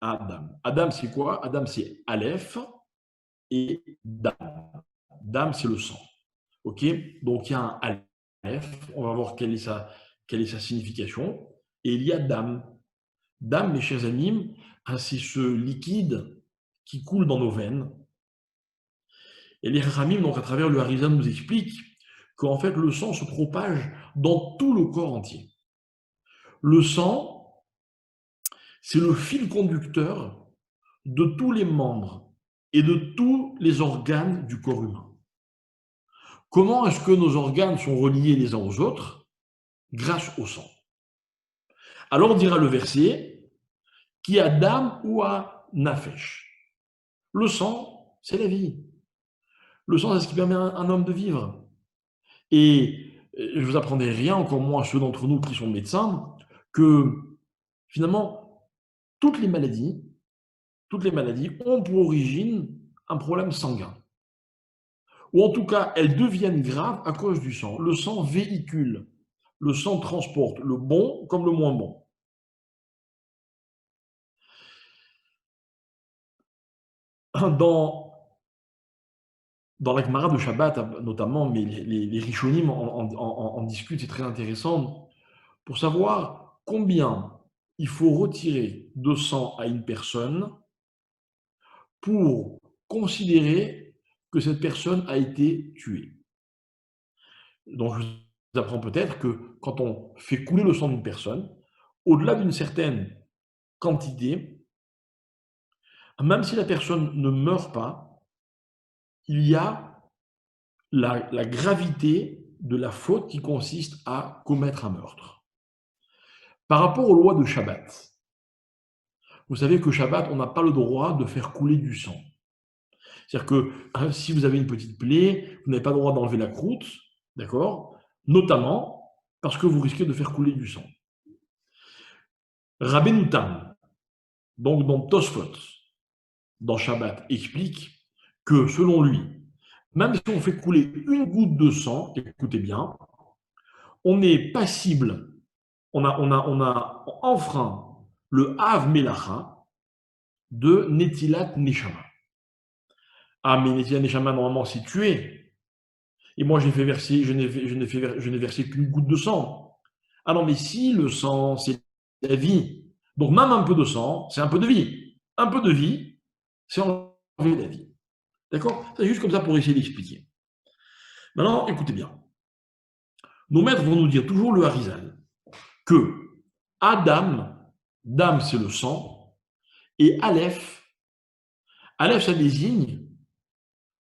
Adam. Adam, c'est quoi? Adam, c'est Aleph et Dam. Dam, c'est le sang. OK? Donc, il y a un Aleph. On va voir quelle est sa signification. Et il y a Dam. Dam, mes chers amis, c'est ce liquide qui coule dans nos veines. Et les Chachamim, donc à travers le Harizan, nous expliquent qu'en fait, le sang se propage dans tout le corps entier. Le sang, c'est le fil conducteur de tous les membres et de tous les organes du corps humain. Comment est-ce que nos organes sont reliés les uns aux autres? Grâce au sang. Alors on dira le verset, qui a dam ou a nafesh. Le sang, c'est la vie. Le sang, c'est ce qui permet à un homme de vivre. Et je ne vous apprendrai rien, encore moins à ceux d'entre nous qui sont médecins, que finalement, toutes les maladies ont pour origine un problème sanguin. Ou en tout cas, elles deviennent graves à cause du sang. Le sang véhicule, le sang transporte le bon comme le moins bon. Dans la Gemara de Shabbat, notamment, mais les Rishonim en discutent, c'est très intéressant, pour savoir combien il faut retirer de sang à une personne pour considérer que cette personne a été tuée. Donc, je vous apprends peut-être que quand on fait couler le sang d'une personne, au-delà d'une certaine quantité, même si la personne ne meurt pas, il y a la gravité de la faute qui consiste à commettre un meurtre. Par rapport aux lois de Shabbat, vous savez que Shabbat, on n'a pas le droit de faire couler du sang. C'est-à-dire que si vous avez une petite plaie, vous n'avez pas le droit d'enlever la croûte, d'accord? Notamment parce que vous risquez de faire couler du sang. Rabbeinu Tam, donc dans Tosfot, dans Shabbat, explique que selon lui, même si on fait couler une goutte de sang, écoutez bien, on est passible, on a enfreint le Hav Melacha de Netilat Neshama. Ah, mais Netilat Neshama, normalement, c'est tué. Et moi, je n'ai versé qu'une goutte de sang. Ah non, mais si le sang, c'est la vie. Donc, même un peu de sang, c'est un peu de vie. Un peu de vie, c'est enlever la vie. D'accord? C'est juste comme ça pour essayer d'expliquer. Maintenant, écoutez bien. Nos maîtres vont nous dire toujours le Harizal, que Adam, Dam, c'est le sang, et Aleph, ça désigne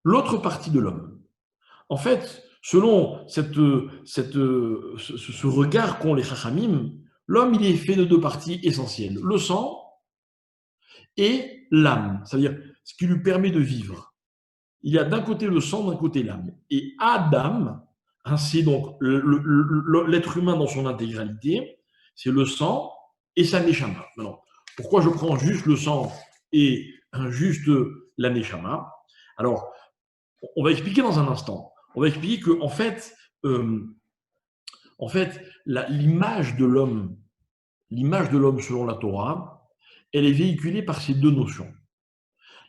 l'autre partie de l'homme. En fait, selon ce regard qu'ont les Chachamim, l'homme, il est fait de deux parties essentielles, le sang et l'âme, c'est-à-dire ce qui lui permet de vivre. Il y a d'un côté le sang, d'un côté l'âme. Et Adam, c'est donc l'être humain dans son intégralité, c'est le sang et sa neshama. Alors, pourquoi je prends juste le sang et juste la neshama? Alors, on va expliquer dans un instant. On va expliquer que, en fait, l'image de l'homme selon la Torah, elle est véhiculée par ces deux notions.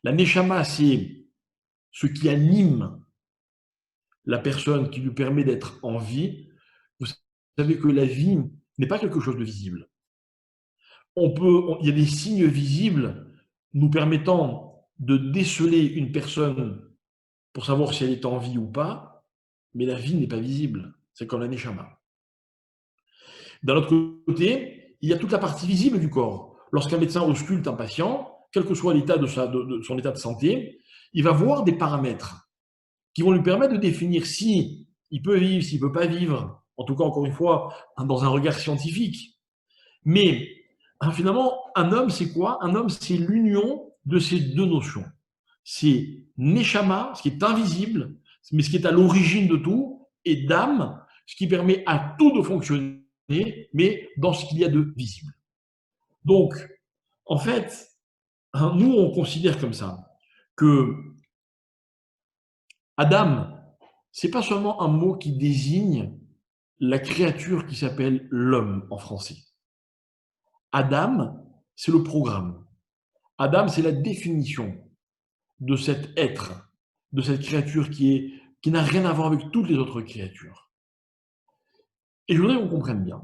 La neshama, c'est ce qui anime la personne, qui lui permet d'être en vie. Vous savez que la vie n'est pas quelque chose de visible. Il y a des signes visibles nous permettant de déceler une personne pour savoir si elle est en vie ou pas, mais la vie n'est pas visible. C'est comme la neshama. D'un autre côté, il y a toute la partie visible du corps. Lorsqu'un médecin ausculte un patient, quel que soit l'état de son état de santé, il va voir des paramètres qui vont lui permettre de définir si il peut vivre, s'il ne peut pas vivre, en tout cas, encore une fois, dans un regard scientifique. Mais finalement, un homme, c'est quoi? Un homme, c'est l'union de ces deux notions. C'est Neshama, ce qui est invisible, mais ce qui est à l'origine de tout, et Dam, ce qui permet à tout de fonctionner, mais dans ce qu'il y a de visible. Donc, en fait, nous, on considère comme ça que Adam, ce n'est pas seulement un mot qui désigne la créature qui s'appelle l'homme en français. Adam, c'est le programme. Adam, c'est la définition de cet être, de cette créature qui n'a rien à voir avec toutes les autres créatures. Et je voudrais qu'on comprenne bien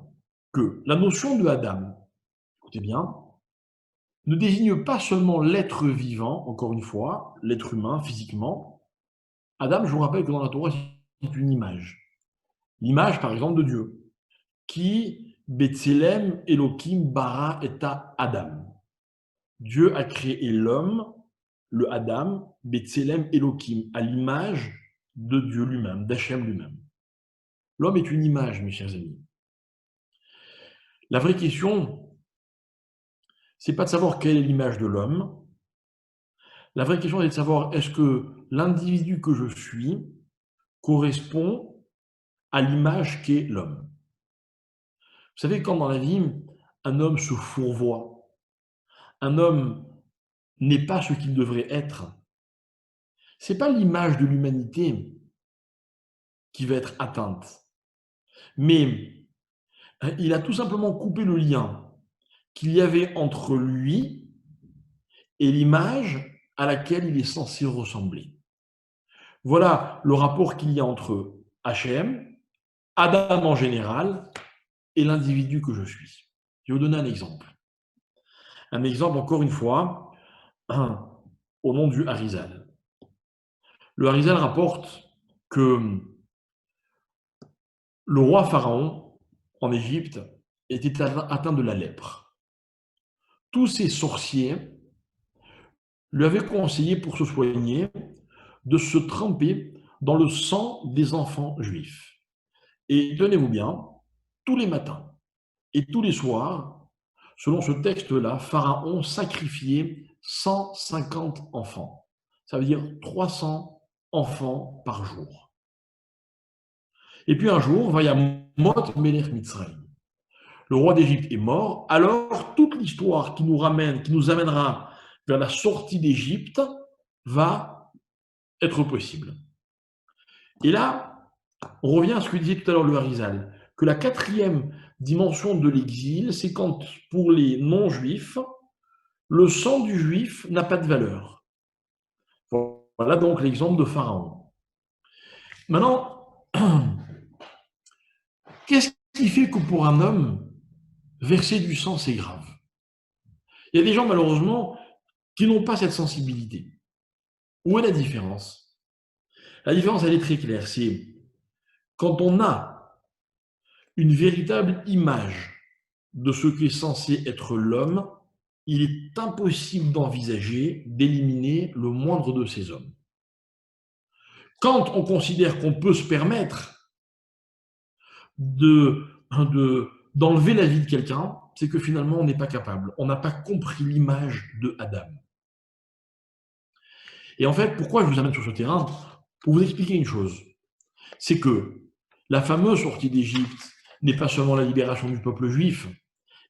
que la notion de Adam, écoutez bien, ne désigne pas seulement l'être vivant, encore une fois, l'être humain physiquement. Adam, je vous rappelle que dans la Torah, c'est une image. L'image, par exemple, de Dieu, qui Betselem Elohim bara eta Adam. Dieu a créé l'homme, le Adam, Betselem Elohim, à l'image de Dieu lui-même, d'Hachem lui-même. L'homme est une image, mes chers amis. La vraie question, c'est pas de savoir quelle est l'image de l'homme. La vraie question est de savoir est-ce que l'individu que je suis correspond à l'image qu'est l'homme. Vous savez, quand dans la vie, un homme se fourvoie, un homme n'est pas ce qu'il devrait être, ce n'est pas l'image de l'humanité qui va être atteinte, mais il a tout simplement coupé le lien qu'il y avait entre lui et l'image à laquelle il est censé ressembler. Voilà le rapport qu'il y a entre Hachem, Adam en général, et l'individu que je suis. Je vais vous donner un exemple. Un exemple, encore une fois, au nom du Harizal. Le Harizal rapporte que le roi Pharaon, en Égypte, était atteint de la lèpre. Tous ces sorciers lui avaient conseillé pour se soigner de se tremper dans le sang des enfants juifs. Et tenez-vous bien, tous les matins et tous les soirs, selon ce texte-là, Pharaon sacrifiait 150 enfants. Ça veut dire 300 enfants par jour. Et puis un jour, Vayamot Melech Mitzrayim. Le roi d'Égypte est mort, alors toute l'histoire qui nous amènera vers la sortie d'Égypte va être possible. Et là, on revient à ce que disait tout à l'heure le Harizal, que la quatrième dimension de l'exil, c'est quand, pour les non-juifs, le sang du juif n'a pas de valeur. Voilà donc l'exemple de Pharaon. Maintenant, qu'est-ce qui fait que pour un homme, verser du sang, c'est grave? Il y a des gens, malheureusement, qui n'ont pas cette sensibilité. Où est la différence? La différence, elle est très claire. C'est quand on a une véritable image de ce qu'est censé être l'homme, il est impossible d'envisager d'éliminer le moindre de ces hommes. Quand on considère qu'on peut se permettre d'enlever la vie de quelqu'un, c'est que finalement on n'est pas capable. On n'a pas compris l'image de Adam. Et en fait, pourquoi je vous amène sur ce terrain? Pour vous expliquer une chose. C'est que la fameuse sortie d'Égypte n'est pas seulement la libération du peuple juif,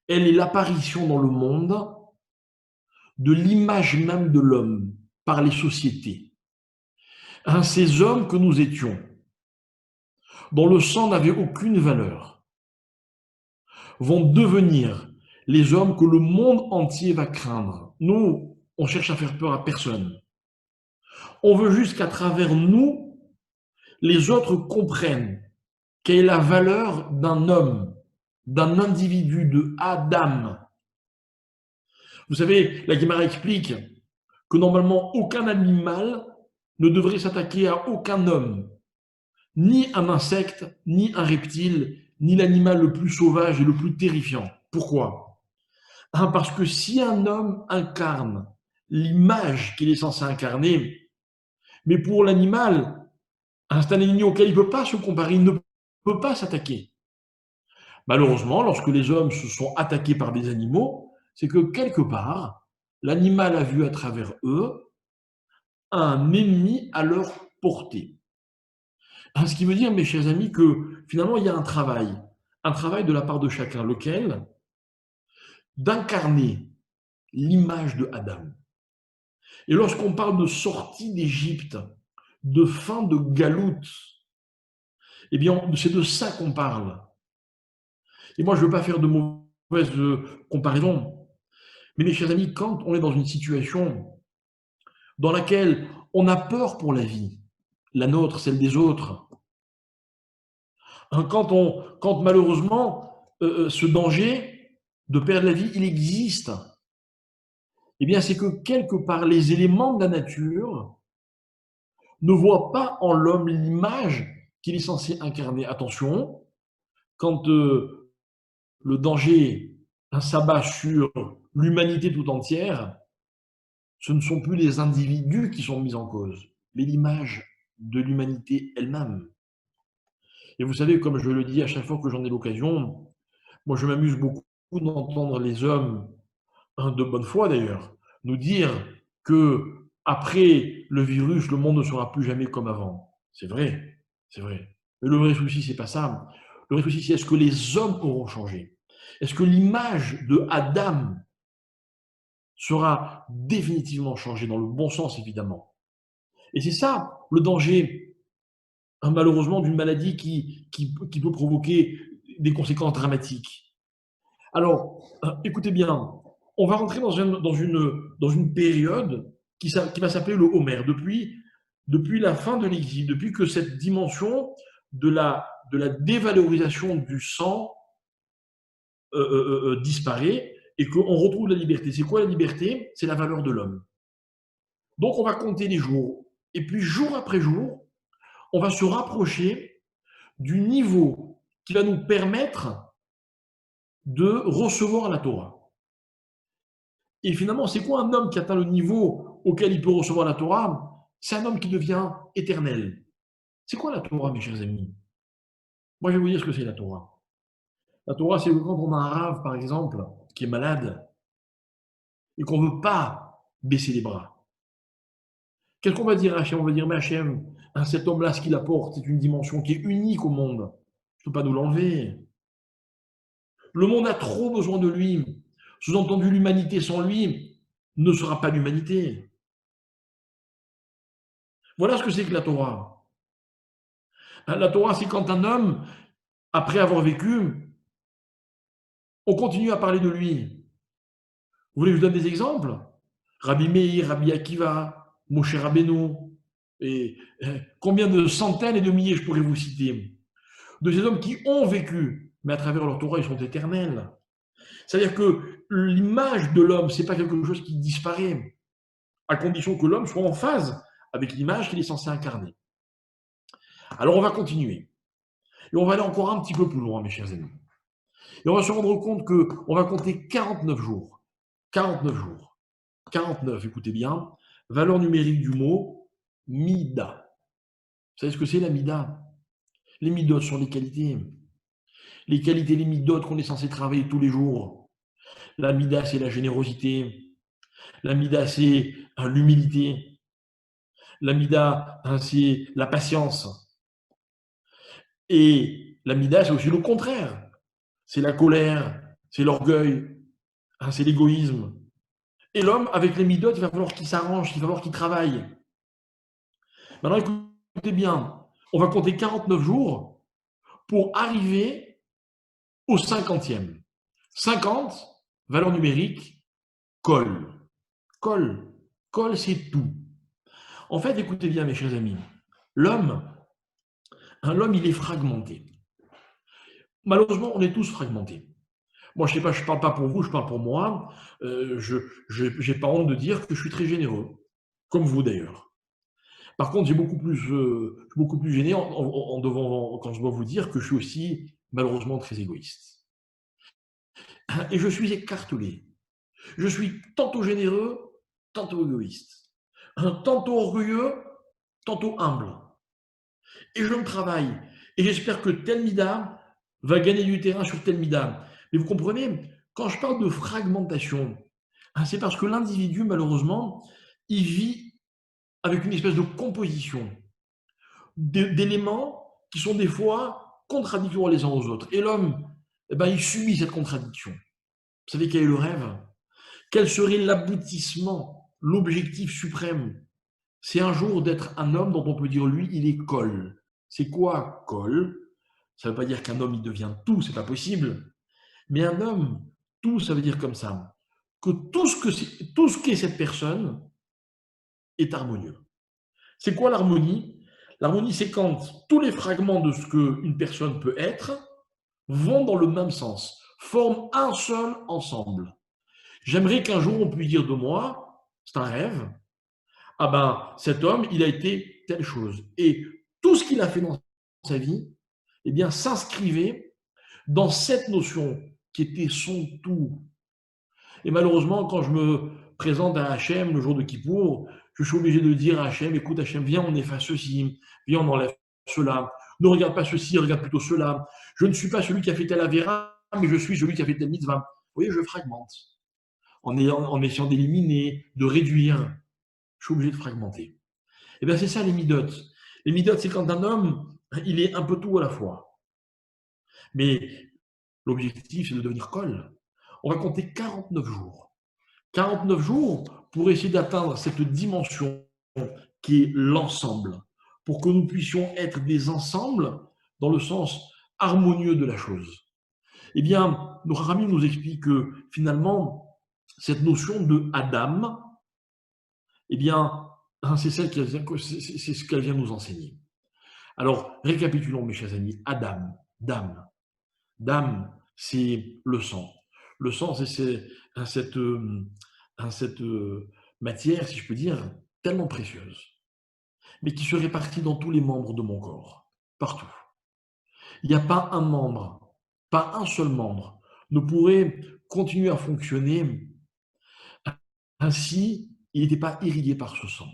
elle est l'apparition dans le monde de l'image même de l'homme par les sociétés. Ces hommes que nous étions, dont le sang n'avait aucune valeur, vont devenir les hommes que le monde entier va craindre. Nous, on cherche à faire peur à personne. On veut juste qu'à travers nous, les autres comprennent quelle est la valeur d'un homme, d'un individu, de Adam. Vous savez, la Guémara explique que normalement, aucun animal ne devrait s'attaquer à aucun homme, ni un insecte, ni un reptile, ni l'animal le plus sauvage et le plus terrifiant. Pourquoi? Parce que si un homme incarne l'image qu'il est censé incarner, mais pour l'animal, c'est un ennemi auquel il ne peut pas se comparer, il ne peut pas s'attaquer. Malheureusement, lorsque les hommes se sont attaqués par des animaux, c'est que quelque part, l'animal a vu à travers eux un ennemi à leur portée. Ce qui veut dire, mes chers amis, que finalement, il y a un travail de la part de chacun, lequel? D'incarner l'image de Adam. Et lorsqu'on parle de sortie d'Égypte, de fin de galoute, Eh bien, c'est de ça qu'on parle. Et moi, je ne veux pas faire de mauvaises comparaisons. Mais mes chers amis, quand on est dans une situation dans laquelle on a peur pour la vie, la nôtre, celle des autres, hein, quand malheureusement ce danger de perdre la vie, il existe, eh bien c'est que quelque part les éléments de la nature ne voient pas en l'homme l'image qu'il est censé incarner. Attention, quand le danger s'abat sur l'humanité tout entière, ce ne sont plus les individus qui sont mis en cause, mais l'image de l'humanité elle-même. Et vous savez, comme je le dis à chaque fois que j'en ai l'occasion, moi je m'amuse beaucoup d'entendre les hommes, de bonne foi d'ailleurs, nous dire que après le virus, le monde ne sera plus jamais comme avant. C'est vrai, c'est vrai. Mais le vrai souci, c'est pas ça. Le vrai souci, c'est est-ce que les hommes auront changé? Est-ce que l'image de Adam sera définitivement changée dans le bon sens, évidemment? Et c'est ça le danger, hein, malheureusement, d'une maladie qui peut provoquer des conséquences dramatiques. Alors, écoutez bien, on va rentrer dans une période qui va s'appeler le Homère, depuis la fin de l'exil, depuis que cette dimension de la dévalorisation du sang disparaît et qu'on retrouve la liberté. C'est quoi la liberté? C'est la valeur de l'homme. Donc, on va compter les jours. Et puis, jour après jour, on va se rapprocher du niveau qui va nous permettre de recevoir la Torah. Et finalement, c'est quoi un homme qui atteint le niveau auquel il peut recevoir la Torah? C'est un homme qui devient éternel. C'est quoi la Torah, mes chers amis? Moi, je vais vous dire ce que c'est la Torah. La Torah, c'est quand on a un rave, par exemple, qui est malade et qu'on ne veut pas baisser les bras. Qu'est-ce qu'on va dire à Hachem? On va dire, mais Hachem, cet homme-là, ce qu'il apporte, c'est une dimension qui est unique au monde. Je ne peux pas nous l'enlever. Le monde a trop besoin de lui. Sous-entendu, l'humanité sans lui ne sera pas l'humanité. Voilà ce que c'est que la Torah. La Torah, c'est quand un homme, après avoir vécu, on continue à parler de lui. Vous voulez que je donne des exemples? Rabbi Meir, Rabbi Akiva, Moshe Rabbeinu, et combien de centaines et de milliers je pourrais vous citer, de ces hommes qui ont vécu, mais à travers leur Torah, ils sont éternels. C'est-à-dire que l'image de l'homme, ce n'est pas quelque chose qui disparaît, à condition que l'homme soit en phase avec l'image qu'il est censé incarner. Alors on va continuer. Et on va aller encore un petit peu plus loin, mes chers amis. Et on va se rendre compte qu'on va compter 49 jours. 49 jours. 49, écoutez bien. Valeur numérique du mot mida. Vous savez ce que c'est la mida? Les midotes sont les qualités. Les qualités, les midotes qu'on est censé travailler tous les jours. La mida, c'est la générosité. La mida, c'est l'humilité. La mida, c'est la patience. Et la mida, c'est aussi le contraire. C'est la colère, c'est l'orgueil, c'est l'égoïsme. Et l'homme, avec les midotes, il va falloir qu'il s'arrange, il va falloir qu'il travaille. Maintenant, écoutez bien, on va compter 49 jours pour arriver au 50e. 50, valeur numérique, col. Col. Col, c'est tout. En fait, écoutez bien, mes chers amis, l'homme, il est fragmenté. Malheureusement, on est tous fragmentés. Moi, je ne sais pas, je ne parle pas pour vous, je parle pour moi. Je n'ai pas honte de dire que je suis très généreux, comme vous d'ailleurs. Par contre, je suis beaucoup plus gêné quand je dois vous dire que je suis aussi malheureusement très égoïste. Et je suis écartelé. Je suis tantôt généreux, tantôt égoïste. Tantôt orgueilleux, tantôt humble. Et je me travaille. Et j'espère que tel mida va gagner du terrain sur tel mida. Mais vous comprenez, quand je parle de fragmentation, c'est parce que l'individu, malheureusement, il vit avec une espèce de composition d'éléments qui sont des fois contradictoires les uns aux autres. Et l'homme, il subit cette contradiction. Vous savez quel est le rêve? Quel serait l'aboutissement, l'objectif suprême? C'est un jour d'être un homme dont on peut dire, lui, il est col. C'est quoi Kol? Ça ne veut pas dire qu'un homme il devient tout, c'est pas possible. Mais un homme, tout, ça veut dire comme ça, que tout ce qu'est cette personne est harmonieux. C'est quoi l'harmonie? L'harmonie, c'est quand tous les fragments de ce qu'une personne peut être vont dans le même sens, forment un seul ensemble. J'aimerais qu'un jour on puisse dire de moi, c'est un rêve, ah ben cet homme, il a été telle chose. Et tout ce qu'il a fait dans sa vie, eh bien, s'inscrivait dans cette notion qui était son tout. Et malheureusement, quand je me présente à Hachem le jour de Kippour, je suis obligé de dire à Hachem, écoute Hachem, viens, on efface ceci, viens, on enlève cela, ne regarde pas ceci, regarde plutôt cela. Je ne suis pas celui qui a fait tel avéra, mais je suis celui qui a fait tel mitzvah. Vous voyez, je fragmente. En essayant d'éliminer, de réduire, je suis obligé de fragmenter. Et bien, c'est ça les midotes. Les midotes, c'est quand un homme, il est un peu tout à la fois. Mais l'objectif, c'est de devenir kol. On va compter 49 jours. 49 jours pour essayer d'atteindre cette dimension qui est l'ensemble, pour que nous puissions être des ensembles dans le sens harmonieux de la chose. Eh bien, nos Rami nous explique que finalement, cette notion de Adam, eh bien, c'est ce qu'elle vient nous enseigner. Alors, récapitulons, mes chers amis. Adam, dame. Dame, c'est le sang. Le sang, c'est cette matière, si je peux dire, tellement précieuse, mais qui se répartit dans tous les membres de mon corps, partout. Il n'y a pas un membre, pas un seul membre, ne pourrait continuer à fonctionner ainsi, il n'était pas irrigué par ce sang.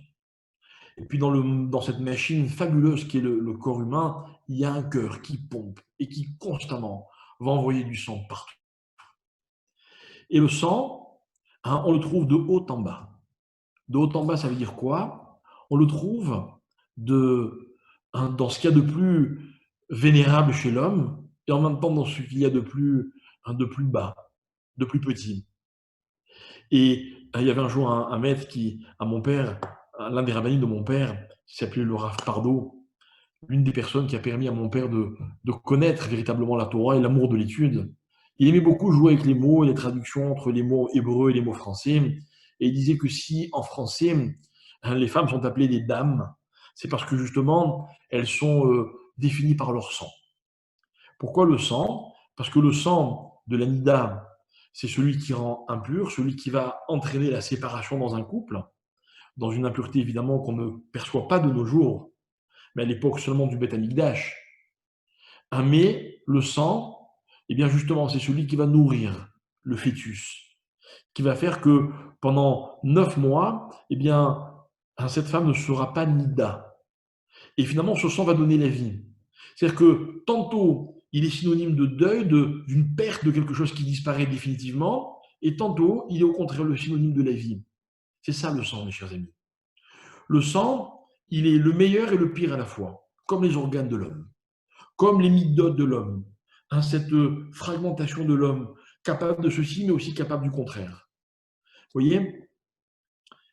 Et puis dans cette machine fabuleuse qui est le corps humain, il y a un cœur qui pompe et qui constamment va envoyer du sang partout. Et le sang, on le trouve de haut en bas. De haut en bas, ça veut dire quoi? On le trouve dans ce qu'il y a de plus vénérable chez l'homme et en même temps dans ce qu'il y a de plus bas, de plus petit. Et il y avait un jour un maître à mon père, l'un des rabbins de mon père, qui s'appelait le Rav Pardo, l'une des personnes qui a permis à mon père de connaître véritablement la Torah et l'amour de l'étude. Il aimait beaucoup jouer avec les mots et les traductions entre les mots hébreux et les mots français. Et il disait que si en français, les femmes sont appelées des dames, c'est parce que justement, elles sont définies par leur sang. Pourquoi le sang? Parce que le sang de la nida, c'est celui qui rend impur, celui qui va entraîner la séparation dans un couple, dans une impureté évidemment qu'on ne perçoit pas de nos jours, mais à l'époque seulement du Beth Amikdash. Mais le sang, eh bien justement, c'est celui qui va nourrir le fœtus, qui va faire que pendant 9 mois, eh bien, cette femme ne sera pas nida. Et finalement, ce sang va donner la vie. C'est-à-dire que tantôt, il est synonyme de deuil, d'une perte de quelque chose qui disparaît définitivement, et tantôt, il est au contraire le synonyme de la vie. C'est ça le sang, mes chers amis. Le sang, il est le meilleur et le pire à la fois, comme les organes de l'homme, comme les midotes de l'homme, cette fragmentation de l'homme, capable de ceci, mais aussi capable du contraire. Vous voyez?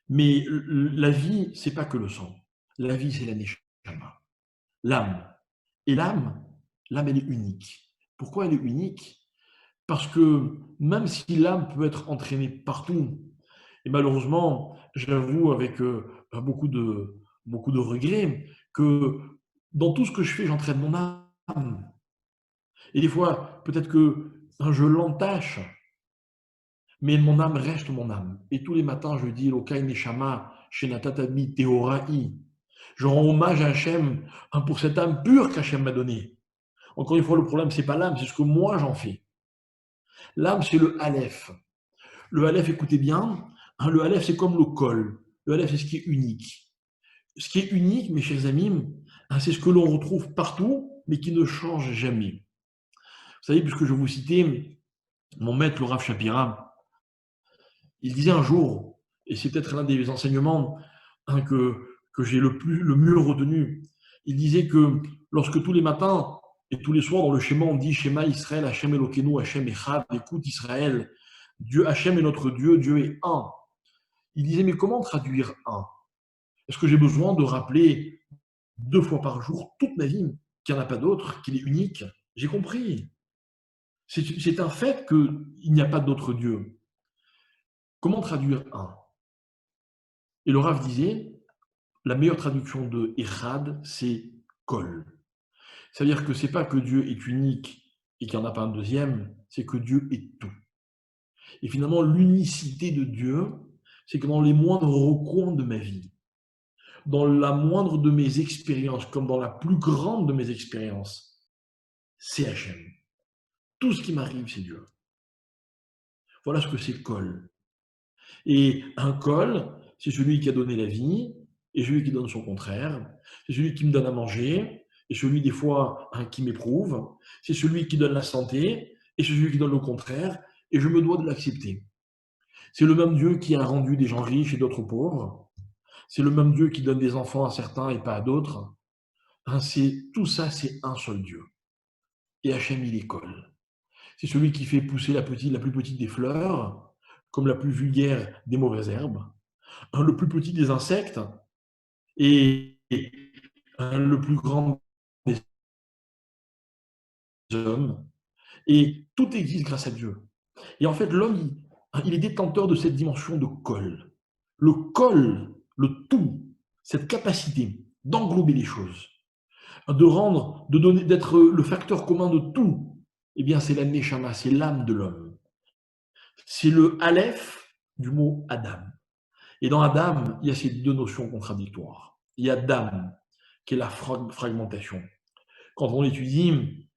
Mais la vie, c'est pas que le sang. La vie, c'est la neshama, l'âme. Et l'âme, elle est unique. Pourquoi elle est unique? Parce que même si l'âme peut être entraînée partout, et malheureusement, j'avoue avec beaucoup de regrets, que dans tout ce que je fais, j'entraîne mon âme. Et des fois, peut-être que je l'entache, mais mon âme reste mon âme. Et tous les matins, je dis Elokai Neshama, Shenatatami Teorai. Je rends hommage à Hachem pour cette âme pure qu'Hachem m'a donnée. Encore une fois, le problème, ce n'est pas l'âme, c'est ce que moi j'en fais. L'âme, c'est le Aleph. Le Aleph, écoutez bien, le Aleph, c'est comme le Kol. Le Aleph, c'est ce qui est unique. Ce qui est unique, mes chers amis, c'est ce que l'on retrouve partout, mais qui ne change jamais. Vous savez, puisque je vous citais mon maître, le Rav Shapira, il disait un jour, et c'est peut-être l'un des enseignements que j'ai le mieux retenu, il disait que lorsque tous les matins et tous les soirs dans le schéma on dit Shema Israël, Hachem Elokeinu, Hachem Echad, écoute Israël, Dieu Hachem est notre Dieu, Dieu est un. Il disait mais comment traduire un? Est-ce que j'ai besoin de rappeler 2 fois par jour toute ma vie, qu'il n'y en a pas d'autre, qu'il est unique. J'ai compris. C'est un fait qu'il n'y a pas d'autre Dieu. Comment traduire un? Et le Rav disait, la meilleure traduction de Echad, c'est Kol. C'est-à-dire que ce n'est pas que Dieu est unique et qu'il n'y en a pas un deuxième, c'est que Dieu est tout. Et finalement, l'unicité de Dieu, c'est que dans les moindres recoins de ma vie, dans la moindre de mes expériences, comme dans la plus grande de mes expériences, c'est Hachem. Tout ce qui m'arrive, c'est Dieu. Voilà ce que c'est Kol. Et un Kol, c'est celui qui a donné la vie, et celui qui donne son contraire. C'est celui qui me donne à manger, et celui des fois qui m'éprouve. C'est celui qui donne la santé, et celui qui donne le contraire, et je me dois de l'accepter. C'est le même Dieu qui a rendu des gens riches et d'autres pauvres. C'est le même Dieu qui donne des enfants à certains et pas à d'autres. Tout ça, c'est un seul Dieu. Et Hachem, il est Kol. C'est celui qui fait pousser la plus petite des fleurs, comme la plus vulgaire des mauvaises herbes, le plus petit des insectes et le plus grand des hommes. Et tout existe grâce à Dieu. Et en fait, l'homme, il est détenteur de cette dimension de Kol. Le Kol, le tout, cette capacité d'englober les choses, de donner, d'être le facteur commun de tout, eh bien, c'est la Neshama, c'est l'âme de l'homme. C'est le Aleph du mot Adam. Et dans Adam, il y a ces deux notions contradictoires. Il y a Dam, qui est la fragmentation. Quand on étudie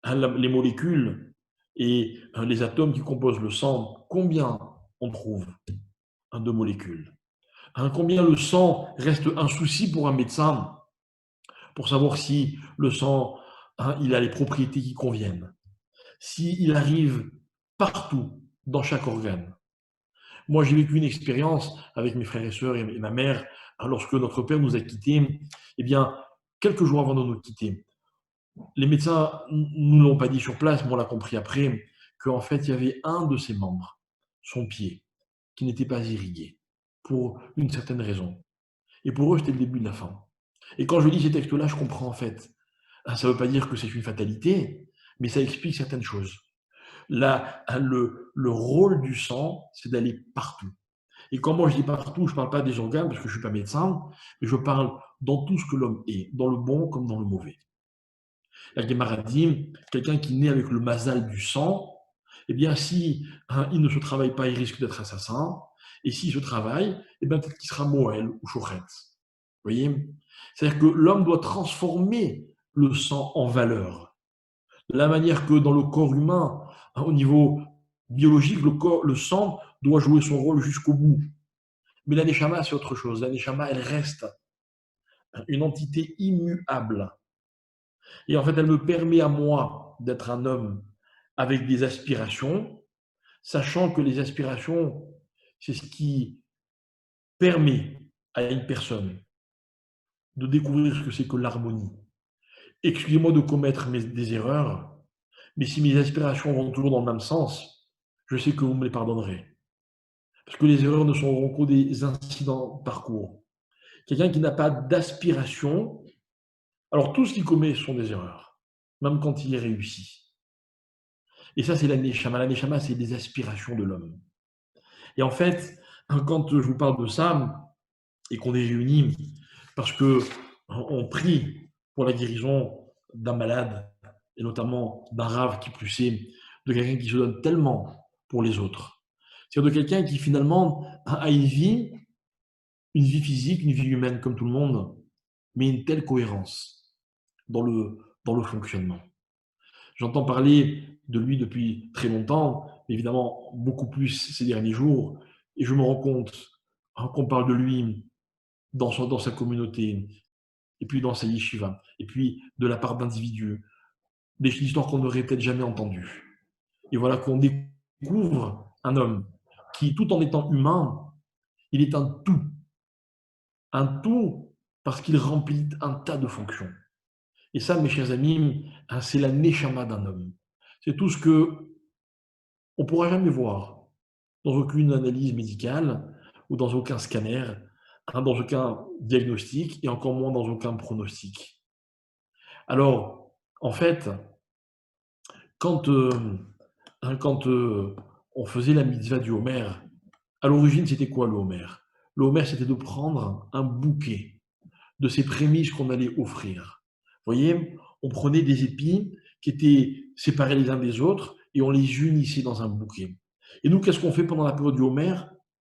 les molécules et les atomes qui composent le sang, combien on trouve de molécules? Combien le sang reste un souci pour un médecin pour savoir si le sang il a les propriétés qui conviennent, s'il arrive partout dans chaque organe. Moi, j'ai vécu une expérience avec mes frères et sœurs et ma mère lorsque notre père nous a quittés. Eh bien, quelques jours avant de nous quitter, les médecins ne nous l'ont pas dit sur place, mais on l'a compris après, qu'en fait, il y avait un de ses membres, son pied, qui n'était pas irrigué, pour une certaine raison. Et pour eux, c'était le début de la fin. Et quand je lis ces textes-là, je comprends en fait. Ça ne veut pas dire que c'est une fatalité, mais ça explique certaines choses. Là, le rôle du sang, c'est d'aller partout. Et quand moi je dis partout, je ne parle pas des organes, parce que je ne suis pas médecin, mais je parle dans tout ce que l'homme est, dans le bon comme dans le mauvais. La Gemara dit, quelqu'un qui naît avec le mazal du sang, eh bien, si il ne se travaille pas, il risque d'être assassin. Et s'il se travaille, eh bien, peut-être qu'il sera Moël ou Chochet. Vous voyez? C'est-à-dire que l'homme doit transformer le sang en valeur. De la manière que dans le corps humain, au niveau biologique, le sang doit jouer son rôle jusqu'au bout. Mais la Neshama, c'est autre chose. La Neshama, elle reste une entité immuable. Et en fait, elle me permet à moi d'être un homme avec des aspirations, sachant que les aspirations, c'est ce qui permet à une personne de découvrir ce que c'est que l'harmonie. Excusez-moi de commettre des erreurs, mais si mes aspirations vont toujours dans le même sens, je sais que vous me les pardonnerez. Parce que les erreurs ne seront que des incidents de parcours. Quelqu'un qui n'a pas d'aspiration, alors tout ce qu'il commet sont des erreurs, même quand il est réussi. Et ça, c'est la Neshama. La Neshama, c'est des aspirations de l'homme. Et en fait, quand je vous parle de ça, et qu'on est réunis parce qu'on prie pour la guérison d'un malade, et notamment d'un rave qui plus est, de quelqu'un qui se donne tellement pour les autres. C'est-à-dire de quelqu'un qui finalement a une vie physique, une vie humaine comme tout le monde, mais une telle cohérence dans le fonctionnement. J'entends parler de lui depuis très longtemps, évidemment beaucoup plus ces derniers jours, et je me rends compte qu'on parle de lui dans sa communauté, et puis dans sa yeshiva, et puis de la part d'individus, des histoires qu'on n'aurait peut-être jamais entendues. Et voilà qu'on découvre un homme qui, tout en étant humain, il est un tout parce qu'il remplit un tas de fonctions. Et ça, mes chers amis, c'est la neshama d'un homme. C'est tout ce que on ne pourra jamais voir dans aucune analyse médicale ou dans aucun scanner, dans aucun diagnostic et encore moins dans aucun pronostic. Alors, en fait, quand, on faisait la mitzvah du Homer, à l'origine, c'était quoi le Homer? Le Homer, c'était de prendre un bouquet de ces prémices qu'on allait offrir. Vous voyez, on prenait des épis qui étaient séparés les uns des autres et on les unissait dans un bouquet. Et nous, qu'est-ce qu'on fait pendant la période du Homer?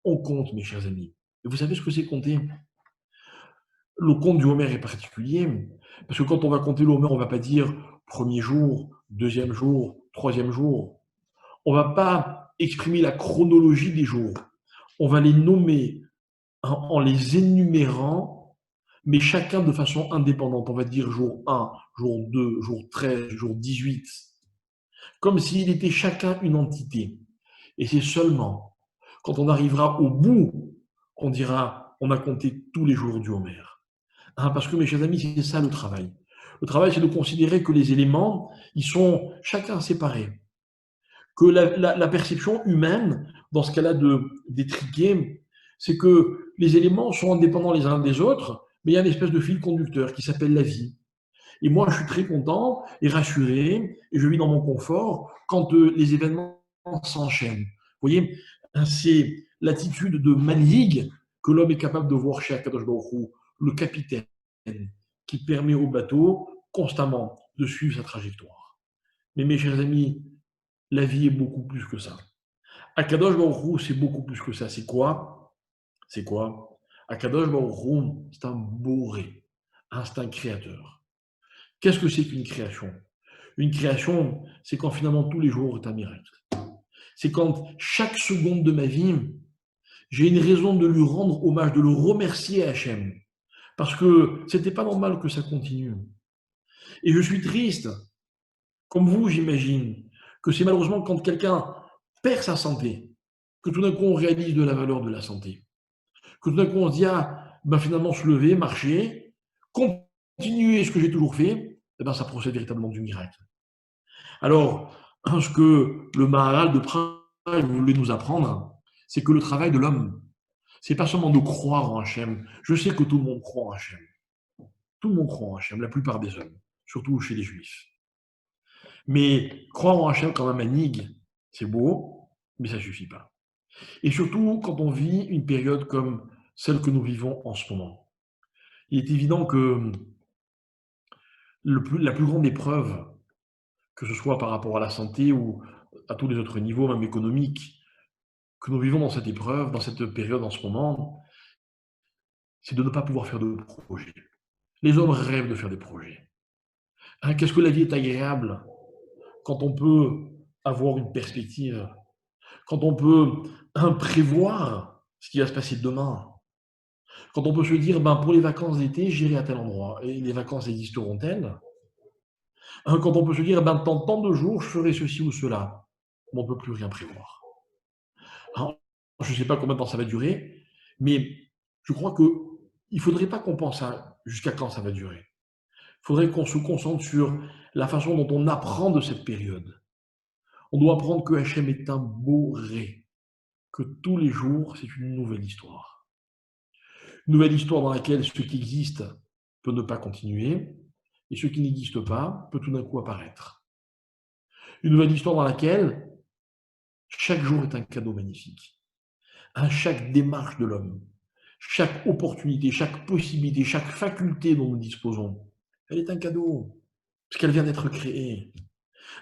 On compte, mes chers amis. Et vous savez ce que c'est compter? Le compte du Homer est particulier, parce que quand on va compter le Homer, on ne va pas dire premier jour, deuxième jour, troisième jour. On ne va pas exprimer la chronologie des jours. On va les nommer en les énumérant, mais chacun de façon indépendante. On va dire jour 1, jour 2, jour 13, jour 18, comme s'il était chacun une entité. Et c'est seulement quand on arrivera au bout qu'on dira on a compté tous les jours du Homer. Parce que, mes chers amis, c'est ça le travail. Le travail, c'est de considérer que les éléments, ils sont chacun séparés. Que la perception humaine, dans ce cas-là d'étriquer, c'est que les éléments sont indépendants les uns des autres, mais il y a une espèce de fil conducteur qui s'appelle la vie. Et moi, je suis très content et rassuré, et je vis dans mon confort quand les événements s'enchaînent. Vous voyez, c'est l'attitude de manhigue que l'homme est capable de voir chez Akadosh Baruch Hu, le capitaine, qui permet au bateau constamment de suivre sa trajectoire. Mais mes chers amis, la vie est beaucoup plus que ça. Akadosh Baruch Hu, c'est beaucoup plus que ça. C'est quoi? C'est quoi? Akadosh Baruch Hu, c'est un boré, c'est un créateur. Qu'est-ce que c'est qu'une création? Une création, c'est quand finalement tous les jours est un miracle. C'est quand chaque seconde de ma vie, j'ai une raison de lui rendre hommage, de le remercier à Hachem. Parce que c'était pas normal que ça continue. Et je suis triste, comme vous, j'imagine, que c'est malheureusement quand quelqu'un perd sa santé, que tout d'un coup on réalise de la valeur de la santé. Que tout d'un coup on se dit, finalement se lever, marcher, continuer ce que j'ai toujours fait, ça procède véritablement du miracle. Alors, ce que le Maharal de Prague voulait nous apprendre, c'est que le travail de l'homme, c'est pas seulement de croire en Hachem. Je sais que tout le monde croit en Hachem. Tout le monde croit en Hachem, la plupart des hommes, surtout chez les Juifs. Mais croire en Hachem comme un manhig, c'est beau, mais ça ne suffit pas. Et surtout quand on vit une période comme celle que nous vivons en ce moment. Il est évident que la plus grande épreuve, que ce soit par rapport à la santé ou à tous les autres niveaux, même économiques, que nous vivons dans cette épreuve, dans cette période en ce moment, c'est de ne pas pouvoir faire de projets. Les hommes rêvent de faire des projets. Qu'est-ce que la vie est agréable quand on peut avoir une perspective, quand on peut prévoir ce qui va se passer demain, quand on peut se dire, pour les vacances d'été, j'irai à tel endroit, et les vacances existeront-elles? Quand on peut se dire, dans tant de jours, je ferai ceci ou cela, mais on ne peut plus rien prévoir. Alors, je ne sais pas combien de temps ça va durer, mais je crois qu'il ne faudrait pas qu'on pense à jusqu'à quand ça va durer. Il faudrait qu'on se concentre sur la façon dont on apprend de cette période. On doit apprendre que Hachem est un beau ré, que tous les jours, c'est une nouvelle histoire. Une nouvelle histoire dans laquelle ce qui existe peut ne pas continuer, et ce qui n'existe pas peut tout d'un coup apparaître. Une nouvelle histoire dans laquelle chaque jour est un cadeau magnifique. Chaque démarche de l'homme, chaque opportunité, chaque possibilité, chaque faculté dont nous disposons, elle est un cadeau, parce qu'elle vient d'être créée.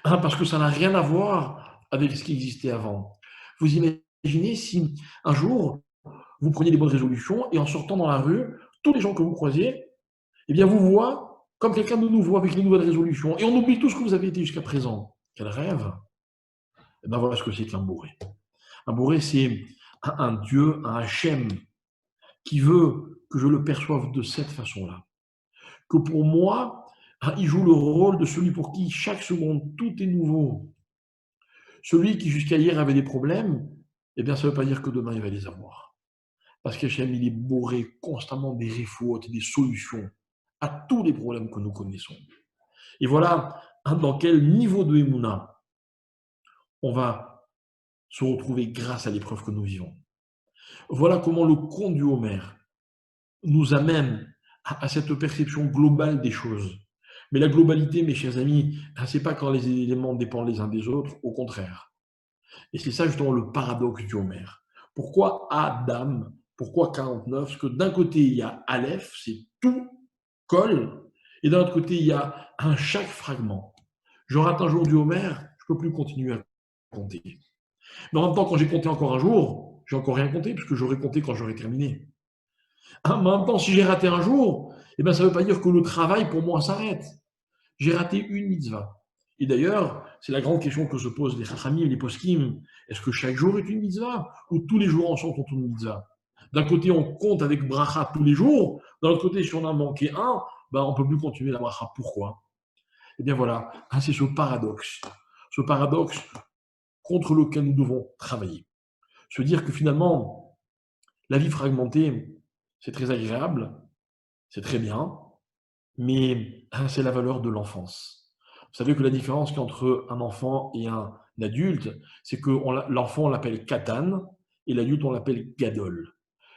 Parce que ça n'a rien à voir avec ce qui existait avant. Vous imaginez si un jour, vous preniez des bonnes résolutions et en sortant dans la rue, tous les gens que vous croisez, vous voient comme quelqu'un de nouveau avec les nouvelles résolutions. Et on oublie tout ce que vous avez été jusqu'à présent. Quel rêve! Voilà ce que c'est qu'un bourré. Un bourré, c'est un Dieu, un Hachem, qui veut que je le perçoive de cette façon-là. Que pour moi, il joue le rôle de celui pour qui chaque seconde, tout est nouveau. Celui qui jusqu'à hier avait des problèmes, ça ne veut pas dire que demain il va les avoir. Parce qu'Hachem, il est bourré constamment des réfautes, des solutions à tous les problèmes que nous connaissons. Et voilà dans quel niveau de Emouna on va se retrouver grâce à l'épreuve que nous vivons. Voilà comment le conte du Homer nous amène à cette perception globale des choses. Mais la globalité, mes chers amis, ce n'est pas quand les éléments dépendent les uns des autres, au contraire. Et c'est ça justement le paradoxe du Homère. Pourquoi Adam? Pourquoi 49? Parce que d'un côté, il y a Aleph, c'est tout, Kol, et d'un autre côté, il y a un chaque fragment. Je rate un jour du Homère, je ne peux plus continuer à compter. Mais en même temps, quand j'ai compté encore un jour, j'ai encore rien compté, puisque j'aurais compté quand j'aurais terminé. En même temps, si j'ai raté un jour, eh ben, ça ne veut pas dire que le travail pour moi s'arrête. J'ai raté une mitzvah. Et d'ailleurs, c'est la grande question que se posent les chachamim et les poskim. Est-ce que chaque jour est une mitzvah ou tous les jours ensemble sont une mitzvah? D'un côté, on compte avec bracha tous les jours. D'un autre côté, si on a manqué un, ben, on ne peut plus continuer la bracha. Pourquoi? Eh bien voilà, c'est ce paradoxe. Ce paradoxe contre lequel nous devons travailler. Se dire que finalement, la vie fragmentée, c'est très agréable, c'est très bien, mais c'est la valeur de l'enfance. Vous savez que la différence entre un enfant et un adulte, c'est que l'enfant, on l'appelle katan, et l'adulte, on l'appelle gadol.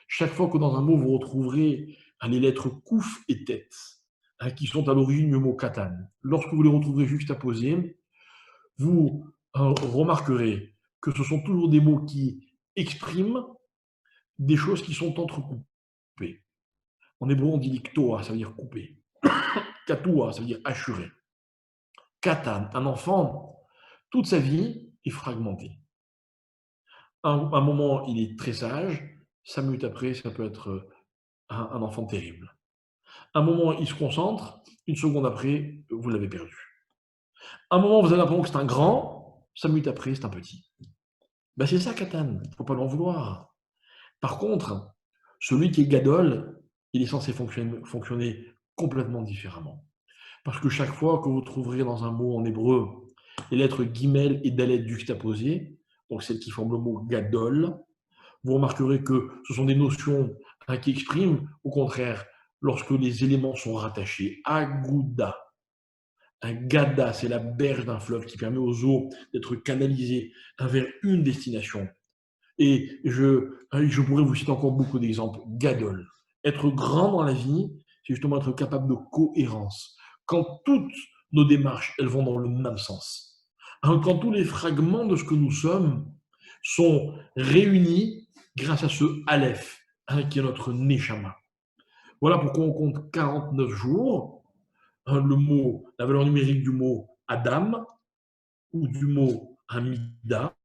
Chaque fois que dans un mot, vous retrouverez les lettres kouf et tête, qui sont à l'origine du mot katan, lorsque vous les retrouverez juxtaposés, vous remarquerez que ce sont toujours des mots qui expriment des choses qui sont entrecoupées. En hébreu, on dit liktoa, ça veut dire couper. Katoua, ça veut dire assurer. Katan, un enfant, toute sa vie est fragmentée. Un moment, il est très sage, 5 minutes après, ça peut être un enfant terrible. Un moment, il se concentre, une seconde après, vous l'avez perdu. Un moment, vous avez l'impression que c'est un grand, 5 minutes après, c'est un petit. Ben, c'est ça, Katan, il ne faut pas l'en vouloir. Par contre, celui qui est gadol, il est censé fonctionner complètement différemment. Parce que chaque fois que vous trouverez dans un mot en hébreu les lettres guimel et dalet juxtaposées, donc celles qui forment le mot gadol, vous remarquerez que ce sont des notions qui expriment, au contraire, lorsque les éléments sont rattachés. Agouda. Un gada, c'est la berge d'un fleuve qui permet aux eaux d'être canalisées vers une destination. Et je pourrais vous citer encore beaucoup d'exemples. Gadol. Être grand dans la vie, c'est justement être capable de cohérence. Quand toutes nos démarches, elles vont dans le même sens. Quand tous les fragments de ce que nous sommes sont réunis grâce à ce Aleph, qui est notre Neshama. Voilà pourquoi on compte 49 jours. La valeur numérique du mot Adam ou du mot Amida,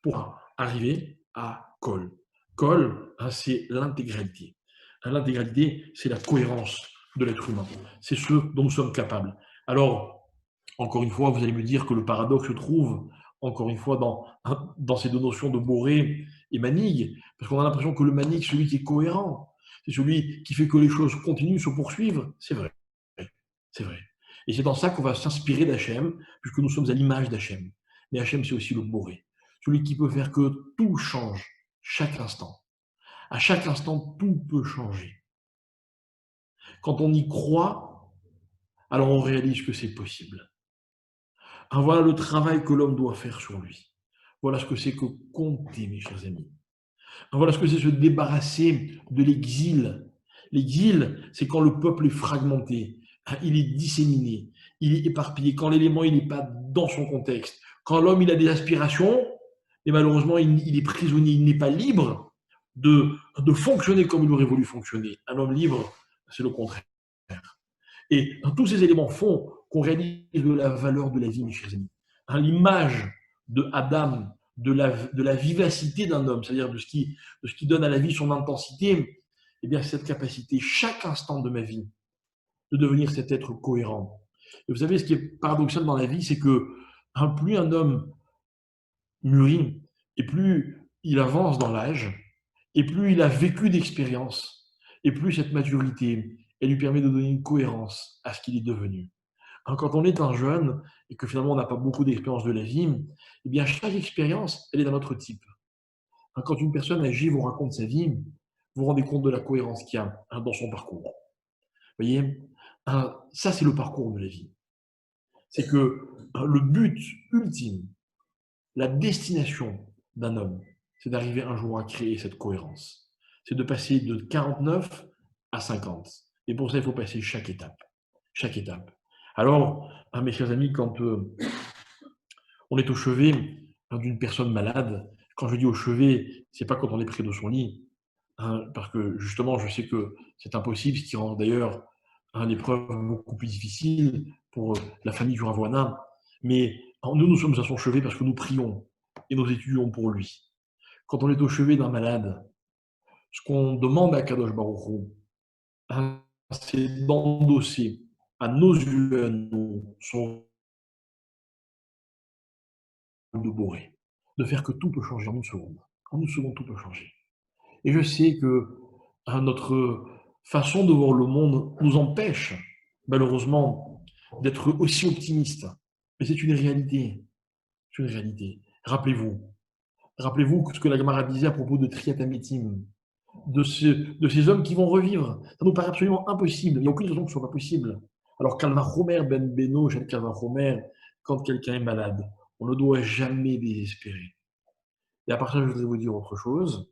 pour arriver à Kol. Kol, c'est l'intégralité. L'intégralité, c'est la cohérence de l'être humain. C'est ce dont nous sommes capables. Alors, encore une fois, vous allez me dire que le paradoxe se trouve, encore une fois, dans ces deux notions de Boré et Manig, parce qu'on a l'impression que le Manig, celui qui est cohérent, c'est celui qui fait que les choses continuent, se poursuivent. C'est vrai. C'est vrai. Et c'est dans ça qu'on va s'inspirer d'Hachem, puisque nous sommes à l'image d'Hachem. Mais Hachem, c'est aussi le Boré. Celui qui peut faire que tout change chaque instant. À chaque instant, tout peut changer. Quand on y croit, alors on réalise que c'est possible. Alors voilà le travail que l'homme doit faire sur lui. Voilà ce que c'est que compter, mes chers amis. Voilà ce que c'est se débarrasser de l'exil. L'exil, c'est quand le peuple est fragmenté, il est disséminé, il est éparpillé, quand l'élément n'est pas dans son contexte. Quand l'homme il a des aspirations, et malheureusement il est prisonnier, il n'est pas libre de fonctionner comme il aurait voulu fonctionner. Un homme libre, c'est le contraire. Et tous ces éléments font qu'on réalise de la valeur de la vie, mes chers amis. L'image de Adam, de la vivacité d'un homme, c'est-à-dire de ce qui donne à la vie son intensité, eh bien, cette capacité, chaque instant de ma vie, de devenir cet être cohérent. Et vous savez, ce qui est paradoxal dans la vie, c'est que plus un homme mûrit, et plus il avance dans l'âge, et plus il a vécu d'expériences, et plus cette maturité, elle lui permet de donner une cohérence à ce qu'il est devenu. Quand on est un jeune et que finalement on n'a pas beaucoup d'expérience de la vie, eh bien chaque expérience, elle est d'un autre type. Quand une personne âgée vous raconte sa vie, vous vous rendez compte de la cohérence qu'il y a dans son parcours. Vous voyez, ça c'est le parcours de la vie. C'est que le but ultime, la destination d'un homme, c'est d'arriver un jour à créer cette cohérence. c'est de passer de 49 à 50. Et pour ça, il faut passer chaque étape. Chaque étape. Alors, mes chers amis, quand on est au chevet d'une personne malade, quand je dis au chevet, c'est pas quand on est près de son lit, parce que justement, je sais que c'est impossible, ce qui rend d'ailleurs l'épreuve beaucoup plus difficile pour la famille du Ravouana. Mais nous sommes à son chevet parce que nous prions et nous étudions pour lui. Quand on est au chevet d'un malade, ce qu'on demande à Kadosh Baruch Hu, c'est d'endosser à nos yeux, à nous, son rôle de Boré, de faire que tout peut changer en une seconde. En une seconde, tout peut changer. Et je sais que notre façon de voir le monde nous empêche, malheureusement, d'être aussi optimiste. Mais c'est une réalité. C'est une réalité. Rappelez-vous ce que la Gemara disait à propos de Triatamétim, de ces hommes qui vont revivre. Ça nous paraît absolument impossible. Il n'y a aucune raison que ce soit pas possible. Alors, Kalva Chomer ben Beno, Kalva Chomer, quand quelqu'un est malade, on ne doit jamais désespérer. Et à part ça, je voudrais vous dire autre chose,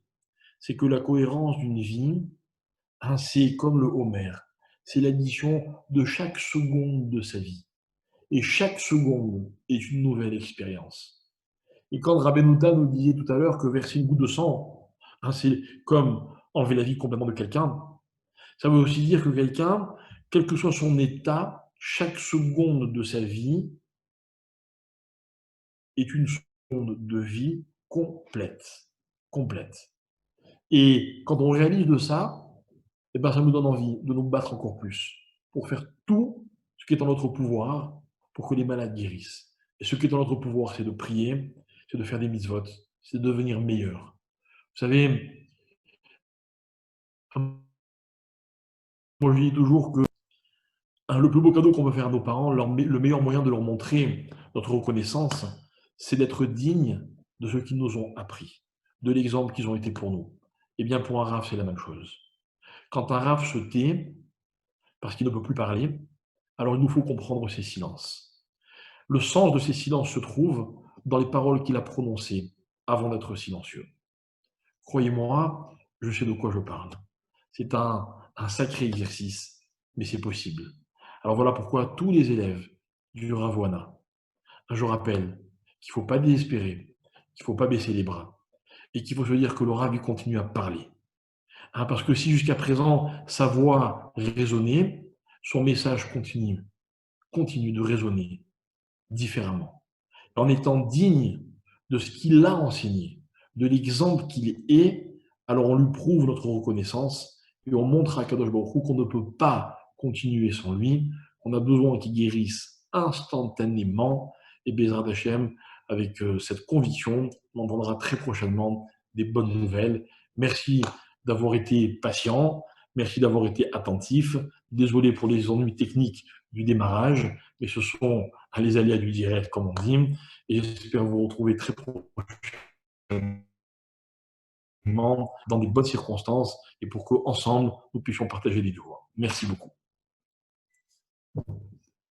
c'est que la cohérence d'une vie, c'est comme le Homer, c'est l'addition de chaque seconde de sa vie. Et chaque seconde est une nouvelle expérience. Et quand Rabbenouta nous disait tout à l'heure que verser une goutte de sang, c'est comme enlever la vie complètement de quelqu'un, ça veut aussi dire que quelqu'un, quel que soit son état, chaque seconde de sa vie est une seconde de vie complète. Complète. Et quand on réalise de ça, eh ben, ça nous donne envie de nous battre encore plus pour faire tout ce qui est en notre pouvoir pour que les malades guérissent. Et ce qui est en notre pouvoir, c'est de prier, c'est de faire des mitzvot, c'est de devenir meilleur. Vous savez, moi je dis toujours que le plus beau cadeau qu'on peut faire à nos parents, le meilleur moyen de leur montrer notre reconnaissance, c'est d'être digne de ce qu'ils nous ont appris, de l'exemple qu'ils ont été pour nous. Eh bien, pour un Rav, c'est la même chose. Quand un Rav se tait, parce qu'il ne peut plus parler, alors il nous faut comprendre ses silences. Le sens de ces silences se trouve dans les paroles qu'il a prononcées avant d'être silencieux. Croyez-moi, je sais de quoi je parle. C'est un sacré exercice, mais c'est possible. Alors voilà pourquoi tous les élèves du Ravouana, je rappelle qu'il ne faut pas désespérer, qu'il ne faut pas baisser les bras, et qu'il faut se dire que le Rav continue à parler. Parce que si jusqu'à présent sa voix résonnait, son message continue de résonner différemment. En étant digne de ce qu'il a enseigné, de l'exemple qu'il est, alors on lui prouve notre reconnaissance et on montre à Kadosh Baruch Hu qu'on ne peut pas continuer sans lui, on a besoin qu'il guérisse instantanément et Bezrat Hashem, avec cette conviction, on entendra très prochainement des bonnes nouvelles. Merci d'avoir été patient, merci d'avoir été attentif. Désolé pour les ennuis techniques du démarrage, mais ce sont les aléas du direct, comme on dit. Et j'espère vous retrouver très prochainement dans des bonnes circonstances et pour qu'ensemble, nous puissions partager des joies. Merci beaucoup.